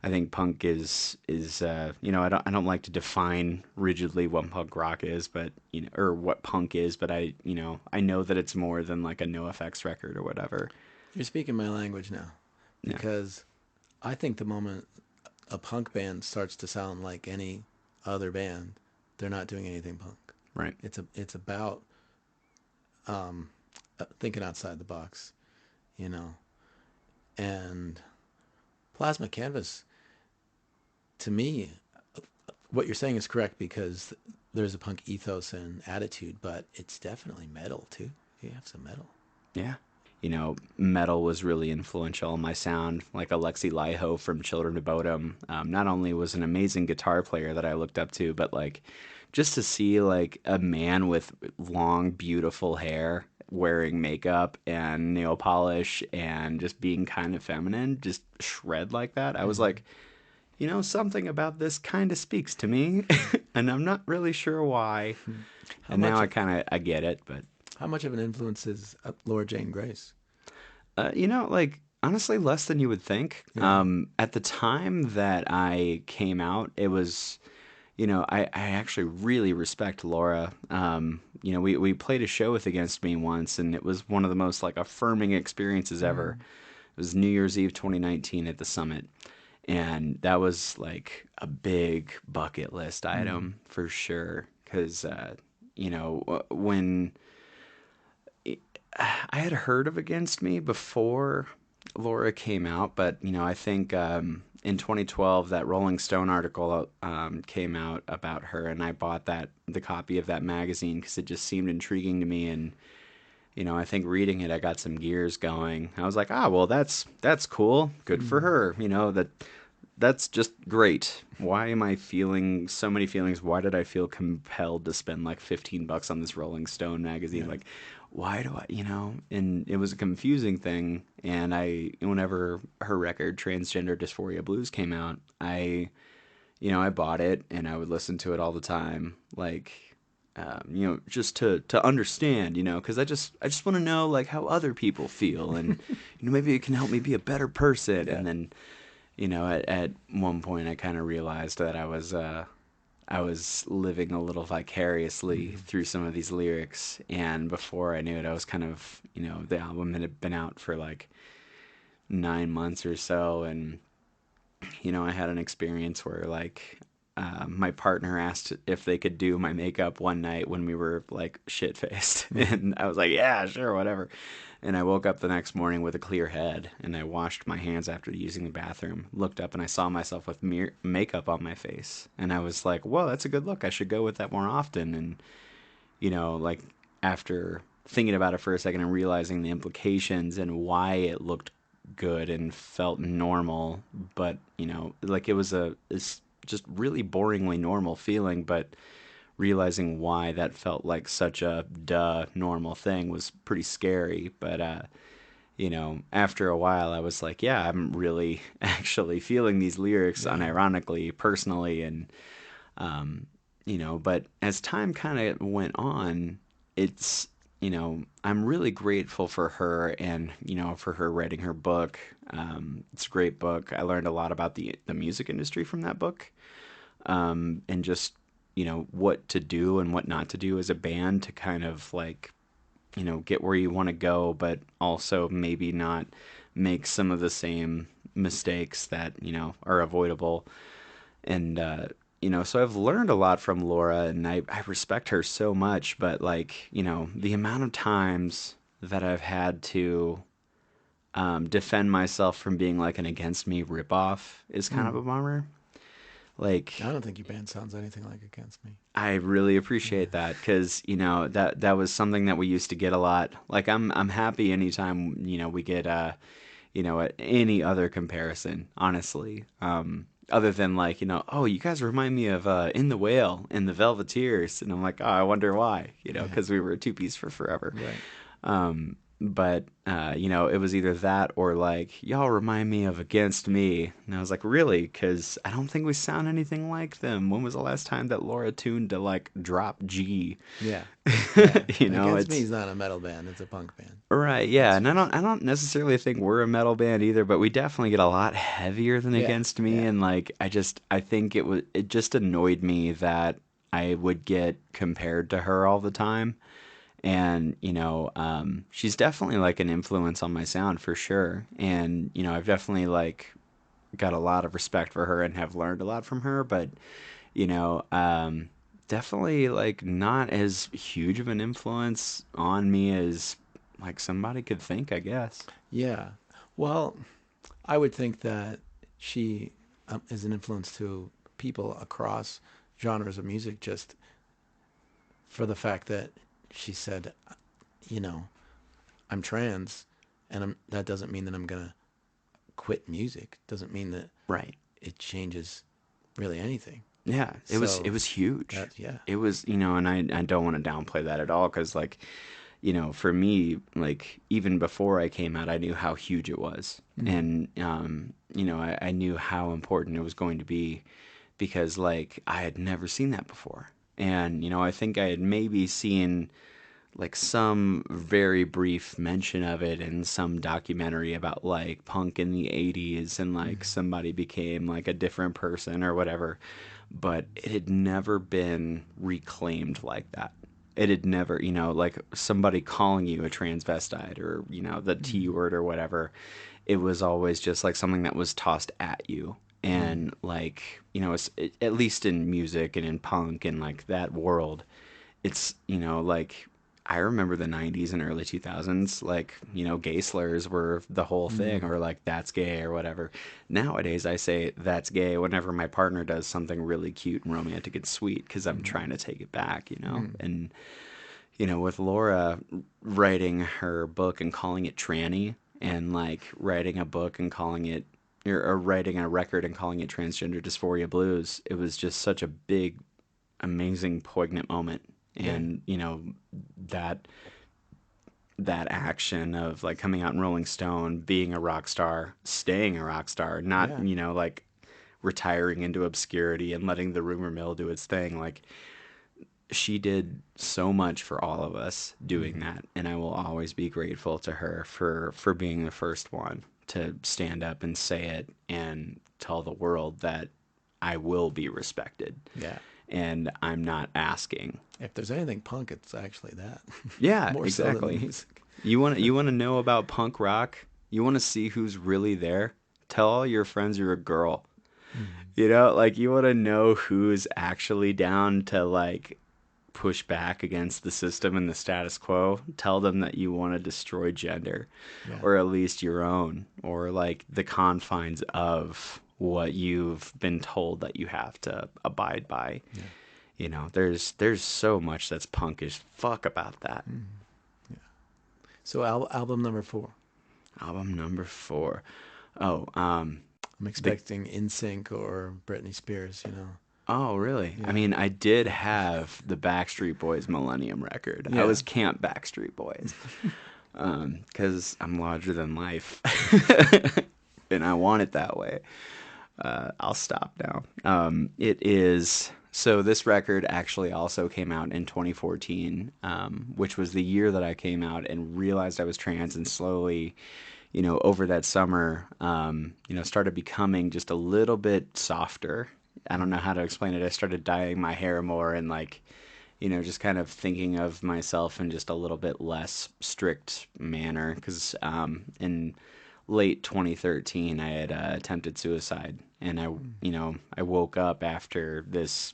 I think punk is I don't like to define rigidly what punk rock is, but or what punk is, but I know that it's more than like a NoFX record or whatever. You're speaking my language now, because I think the moment a punk band starts to sound like any other band, they're not doing anything punk. Right. It's about thinking outside the box, and Plasma Canvas, to me, what you're saying is correct, because there's a punk ethos and attitude, but it's definitely metal too. You have some metal. Yeah. Metal was really influential on my sound. Like Alexi Laiho from Children of Bodom, not only was an amazing guitar player that I looked up to, but like just to see like a man with long, beautiful hair wearing makeup and nail polish and just being kind of feminine, just shred like that. I was like, something about this kind of speaks to me, and I'm not really sure why. And now I get it, but How much of an influence is Laura Jane Grace? like honestly, less than you would think. Yeah. At the time that I came out, it was, I actually really respect Laura. We played a show with Against Me once, and it was one of the most like affirming experiences ever. It was New Year's Eve 2019 at the Summit. And that was like a big bucket list item for sure. Because, when I had heard of Against Me before Laura came out, but, I think in 2012 that Rolling Stone article came out about her, and I bought the copy of that magazine because it just seemed intriguing to me. And, I think reading it, I got some gears going. I was like, well, that's cool. Good for her. That's just great. Why am I feeling so many feelings? Why did I feel compelled to spend like $15 on this Rolling Stone magazine? Like, why do I, And it was a confusing thing. And whenever her record, Transgender Dysphoria Blues, came out, I bought it and I would listen to it all the time. Like, just to understand, because I just want to know like how other people feel, and maybe it can help me be a better person. And then, at one point I kind of realized that I was living a little vicariously through some of these lyrics, and before I knew it, I was kind of, the album had been out for like 9 months or so, and I had an experience where like my partner asked if they could do my makeup one night when we were like shit faced, and I was like, yeah, sure, whatever. And I woke up the next morning with a clear head, and I washed my hands after using the bathroom, looked up, and I saw myself with makeup on my face, and I was like, whoa, that's a good look. I should go with that more often. And like after thinking about it for a second and realizing the implications and why it looked good and felt normal, but like it's just really boringly normal feeling, but realizing why that felt like such a normal thing was pretty scary. But after a while I was like, yeah, I'm really actually feeling these lyrics unironically, personally. And but as time kind of went on, it's I'm really grateful for her, and for her writing her book. It's a great book. I learned a lot about the music industry from that book, and just what to do and what not to do as a band to kind of like get where you want to go, but also maybe not make some of the same mistakes that are avoidable. And so I've learned a lot from Laura, and I respect her so much, but like, the amount of times that I've had to defend myself from being like an Against Me ripoff is kind of a bummer. Like, I don't think your band sounds anything like Against Me. I really appreciate that, because that was something that we used to get a lot. Like, I'm happy anytime we get any other comparison, honestly. Other than like, oh, you guys remind me of In the Whale and the Velveteers, and I'm like, oh, I wonder why, because we were a two-piece for forever. Right. But it was either that or like, y'all remind me of Against Me, and I was like, really? Because I don't think we sound anything like them. When was the last time that Laura tuned to like drop G? Yeah. Against Me is not a metal band; it's a punk band. Right, yeah, and I don't necessarily think we're a metal band either, but we definitely get a lot heavier than Against Me, and like I think it just annoyed me that I would get compared to her all the time. And she's definitely like an influence on my sound for sure, and I've definitely like got a lot of respect for her and have learned a lot from her, but definitely like not as huge of an influence on me as like somebody could think, I guess. Yeah. Well, I would think that she is an influence to people across genres of music, just for the fact that she said, I'm trans, and that doesn't mean that I'm going to quit music. Doesn't mean that it changes really anything. Yeah, it was huge. Yeah. It was, and I don't want to downplay that at all, because like, for me, like, even before I came out, I knew how huge it was. And, I knew how important it was going to be because, like, I had never seen that before. And, I think I had maybe seen, like, some very brief mention of it in some documentary about, like, punk in the 80s and, like, somebody became, like, a different person or whatever. But it had never been reclaimed like that. It had never, like somebody calling you a transvestite or, the T word or whatever. It was always just like something that was tossed at you. And like, at least in music and in punk and like that world, it's, like I remember the 90s and early 2000s, like, gay slurs were the whole thing, or like, that's gay or whatever. Nowadays, I say that's gay whenever my partner does something really cute and romantic and sweet because I'm trying to take it back, And, with Laura writing her book and calling it tranny, and like writing a book and calling it, or writing a record and calling it Transgender Dysphoria Blues, it was just such a big, amazing, poignant moment. And that action of like coming out in Rolling Stone, being a rock star, staying a rock star, not like retiring into obscurity and letting the rumor mill do its thing. Like, she did so much for all of us doing that, and I will always be grateful to her for being the first one to stand up and say it and tell the world that I will be respected. Yeah. And I'm not asking. If there's anything punk, it's actually that. Yeah, More exactly. so than the music. You want to know about punk rock? You want to see who's really there? Tell all your friends you're a girl. Like, you want to know who's actually down to like push back against the system and the status quo. Tell them that you want to destroy gender, or at least your own, or like the confines of what you've been told that you have to abide by. There's so much that's punk as fuck about that. So album number 4. Album number 4. Oh, I'm expecting NSYNC or Britney Spears, Oh, really? Yeah. I mean, I did have the Backstreet Boys Millennium record. I was Camp Backstreet Boys. Because I'm larger than life. And I want it that way. I'll stop now. It is... So this record actually also came out in 2014, which was the year that I came out and realized I was trans, and slowly, over that summer, started becoming just a little bit softer. I don't know how to explain it. I started dyeing my hair more and like, just kind of thinking of myself in just a little bit less strict manner. Because in late 2013, I had attempted suicide, and I woke up after this,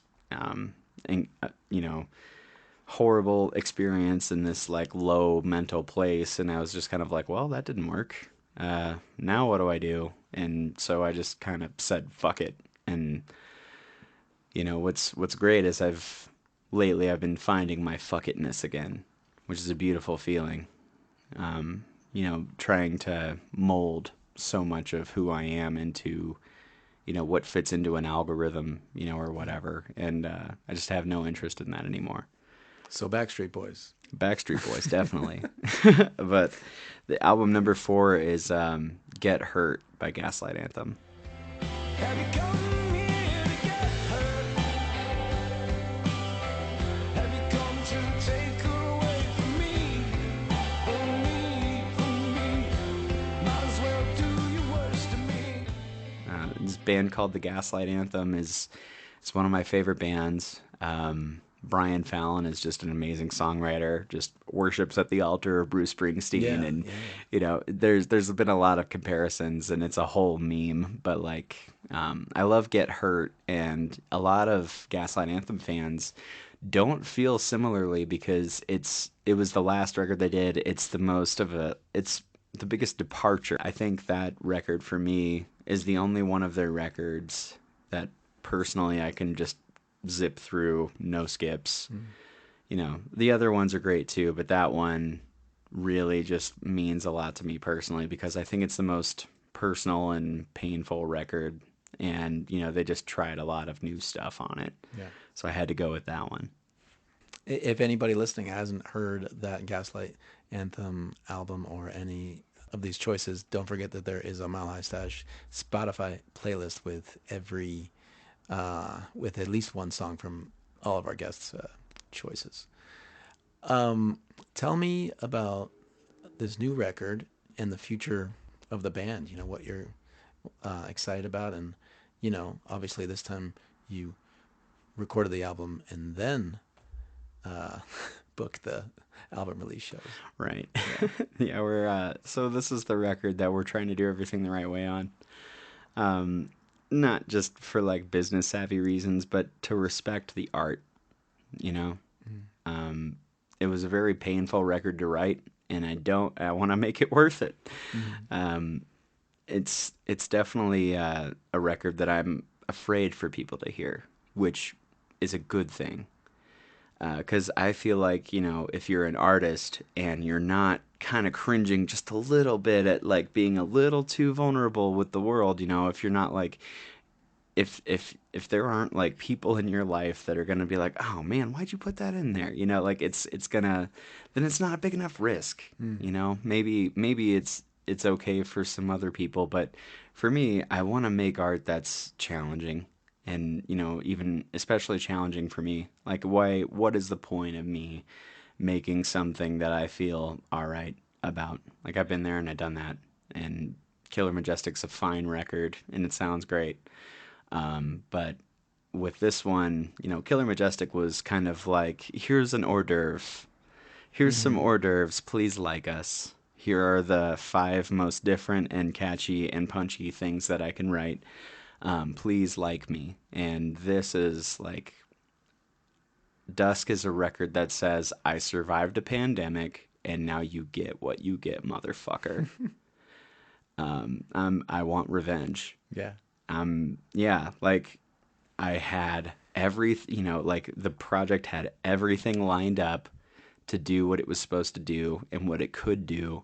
horrible experience in this like low mental place, and I was just kind of like, well, that didn't work. Now what do I do? And so I just kind of said, fuck it. And what's great is I've been finding my fuck itness again, which is a beautiful feeling. Trying to mold so much of who I am into, what fits into an algorithm, or whatever. And I just have no interest in that anymore. So Backstreet Boys. Backstreet Boys, definitely. But the album number 4 is Get Hurt by Gaslight Anthem. Have you come here to get hurt? Have you come to take her away from me? From me. Might as well do your worst to me. This band called the Gaslight Anthem it's one of my favorite bands. Brian Fallon is just an amazing songwriter, just worships at the altar of Bruce Springsteen. There's been a lot of comparisons, and it's a whole meme, but like, I love Get Hurt, and a lot of Gaslight Anthem fans don't feel similarly because it was the last record they did. It's the biggest departure. I think that record for me is the only one of their records that personally I can just zip through, no skips. The other ones are great too, but that one really just means a lot to me personally because I think it's the most personal and painful record, and they just tried a lot of new stuff on it. So I had to go with that one. If anybody listening hasn't heard that Gaslight Anthem album or any of these choices, don't forget that there is a Mile High Stash Spotify playlist with with at least one song from all of our guests' choices. Tell me about this new record and the future of the band. You know, what you're excited about, and obviously this time you recorded the album and then uh, booked the album release shows. Right. Yeah, we're so this is the record that we're trying to do everything the right way on. Not just for like business savvy reasons, but to respect the art, you know. It was a very painful record to write, and I want to make it worth it. It's definitely a record that I'm afraid for people to hear, which is a good thing. Because I feel like, if you're an artist and you're not kind of cringing just a little bit at like being a little too vulnerable with the world, if you're not like, if there aren't like people in your life that are gonna be like, oh man, why'd you put that in there? Like it's gonna, then it's not a big enough risk. Maybe it's okay for some other people, but for me, I want to make art that's challenging. And even especially challenging for me, like what is the point of me making something that I feel all right about? Like I've been there and I've done that, and Killer Majestic's a fine record and it sounds great, but with this one, Killer Majestic was kind of like, here's an hors d'oeuvre, here's some hors d'oeuvres, please like us, here are the 5 most different and catchy and punchy things that I can write. Please like me. And this is like, Dusk is a record that says, I survived a pandemic and now you get what you get, motherfucker. I want revenge. Yeah. Yeah, like I had like the project had everything lined up to do what it was supposed to do and what it could do.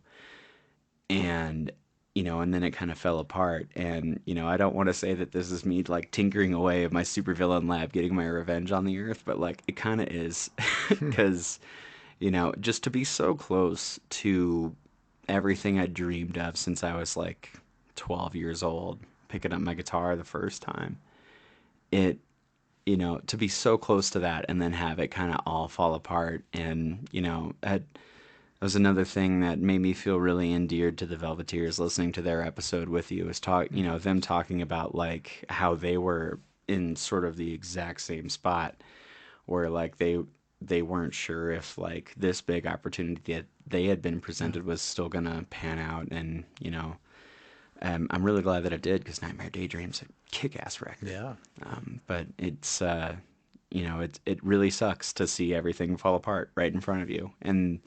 And and then it kind of fell apart. And, I don't want to say that this is me like tinkering away at my supervillain lab, getting my revenge on the earth, but like it kind of is. Because, just to be so close to everything I dreamed of since I was like 12 years old, picking up my guitar the first time, to be so close to that and then have it kind of all fall apart. And, that was another thing that made me feel really endeared to the Velveteers listening to their episode with you, is them talking about like how they were in sort of the exact same spot where like they weren't sure if like this big opportunity that they had been presented was still gonna pan out. And I'm really glad that it did, because Nightmare Daydream's a kick-ass record. Yeah. But it's it really sucks to see everything fall apart right in front of you. And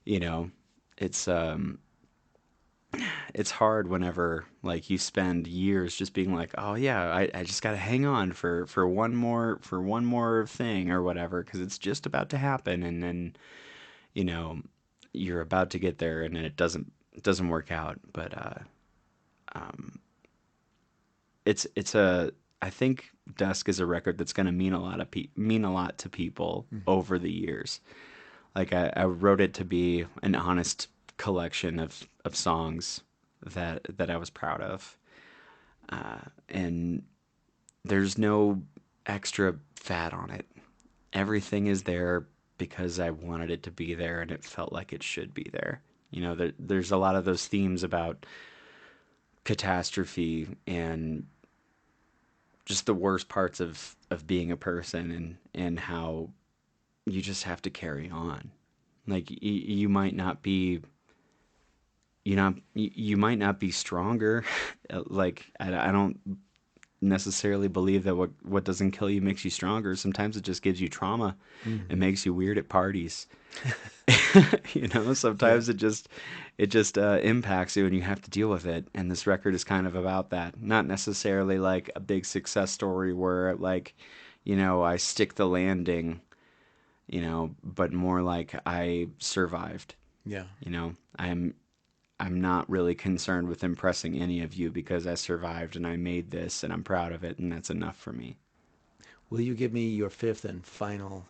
it's hard whenever like you spend years just being like, oh yeah, I just gotta hang on for one more thing or whatever, because it's just about to happen, and then you're about to get there and then it doesn't work out. But I think Dusk is a record that's gonna mean a lot to people over the years. Like I wrote it to be an honest collection of songs that I was proud of. And there's no extra fat on it. Everything is there because I wanted it to be there and it felt like it should be there. There's a lot of those themes about catastrophe and just the worst parts of being a person, and how you just have to carry on. Like you might not be, you might not be stronger. Like I don't necessarily believe that what doesn't kill you makes you stronger. Sometimes it just gives you trauma. It makes you weird at parties. Sometimes it just impacts you and you have to deal with it. And this record is kind of about that. Not necessarily like a big success story where like, I stick the landing, but more like I survived. Yeah. I'm not really concerned with impressing any of you, because I survived and I made this and I'm proud of it, and that's enough for me. Will you give me your 5th and final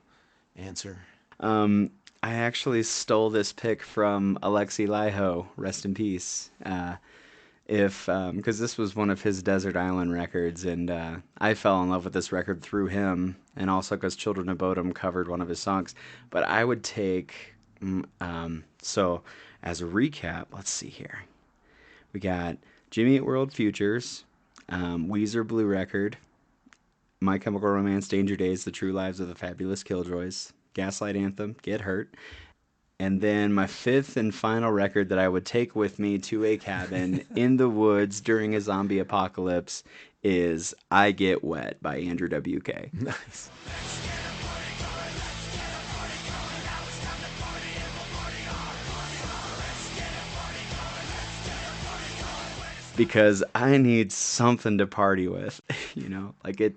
answer? I actually stole this pick from Alexi Laiho, rest in peace. Because this was one of his Desert Island records, and I fell in love with this record through him, and also because Children of Bodom covered one of his songs. But I would take, so as a recap, let's see here. We got Jimmy Eat World Futures, Weezer Blue Record, My Chemical Romance, Danger Days, The True Lives of the Fabulous Killjoys, Gaslight Anthem, Get Hurt. And then my fifth and final record that I would take with me to a cabin in the woods during a zombie apocalypse is I Get Wet by Andrew WK. Nice. Because I need something to party with, like it.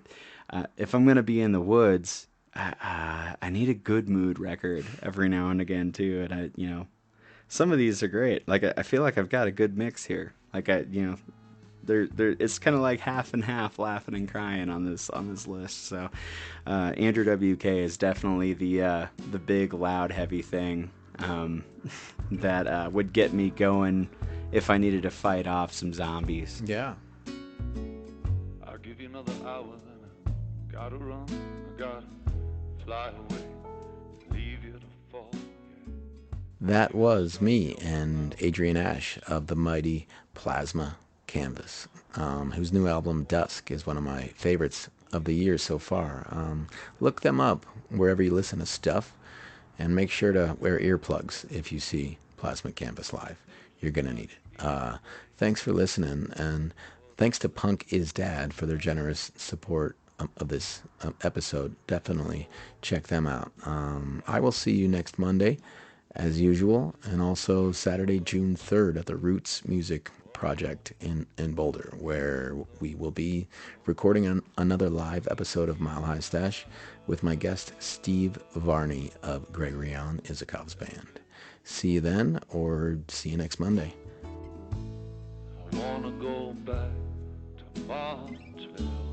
If I'm gonna be in the woods, I need a good mood record every now and again too. And some of these are great. Like I feel like I've got a good mix here. Like it's kind of like half and half, laughing and crying on this list. So Andrew WK is definitely the big, loud, heavy thing that would get me going if I needed to fight off some zombies. Yeah. I'll give you another hour, then I gotta run, I gotta fly away, leave you to fall. That was me and Adrienne Ash of the mighty Plasma Canvas, whose new album Dusk is one of my favorites of the year so far. Look them up wherever you listen to stuff, and make sure to wear earplugs if you see Plasma Canvas live. You're going to need it. Thanks for listening, and thanks to Punk Is Dad for their generous support of this episode. Definitely check them out. I will see you next Monday, as usual, and also Saturday, June 3rd at the Roots Music Project in Boulder, where we will be recording another live episode of Mile High Stash with my guest Steve Varney of Gregory Allen Isakov's band. See you then, or see you next Monday. I wanna go back to Marchville.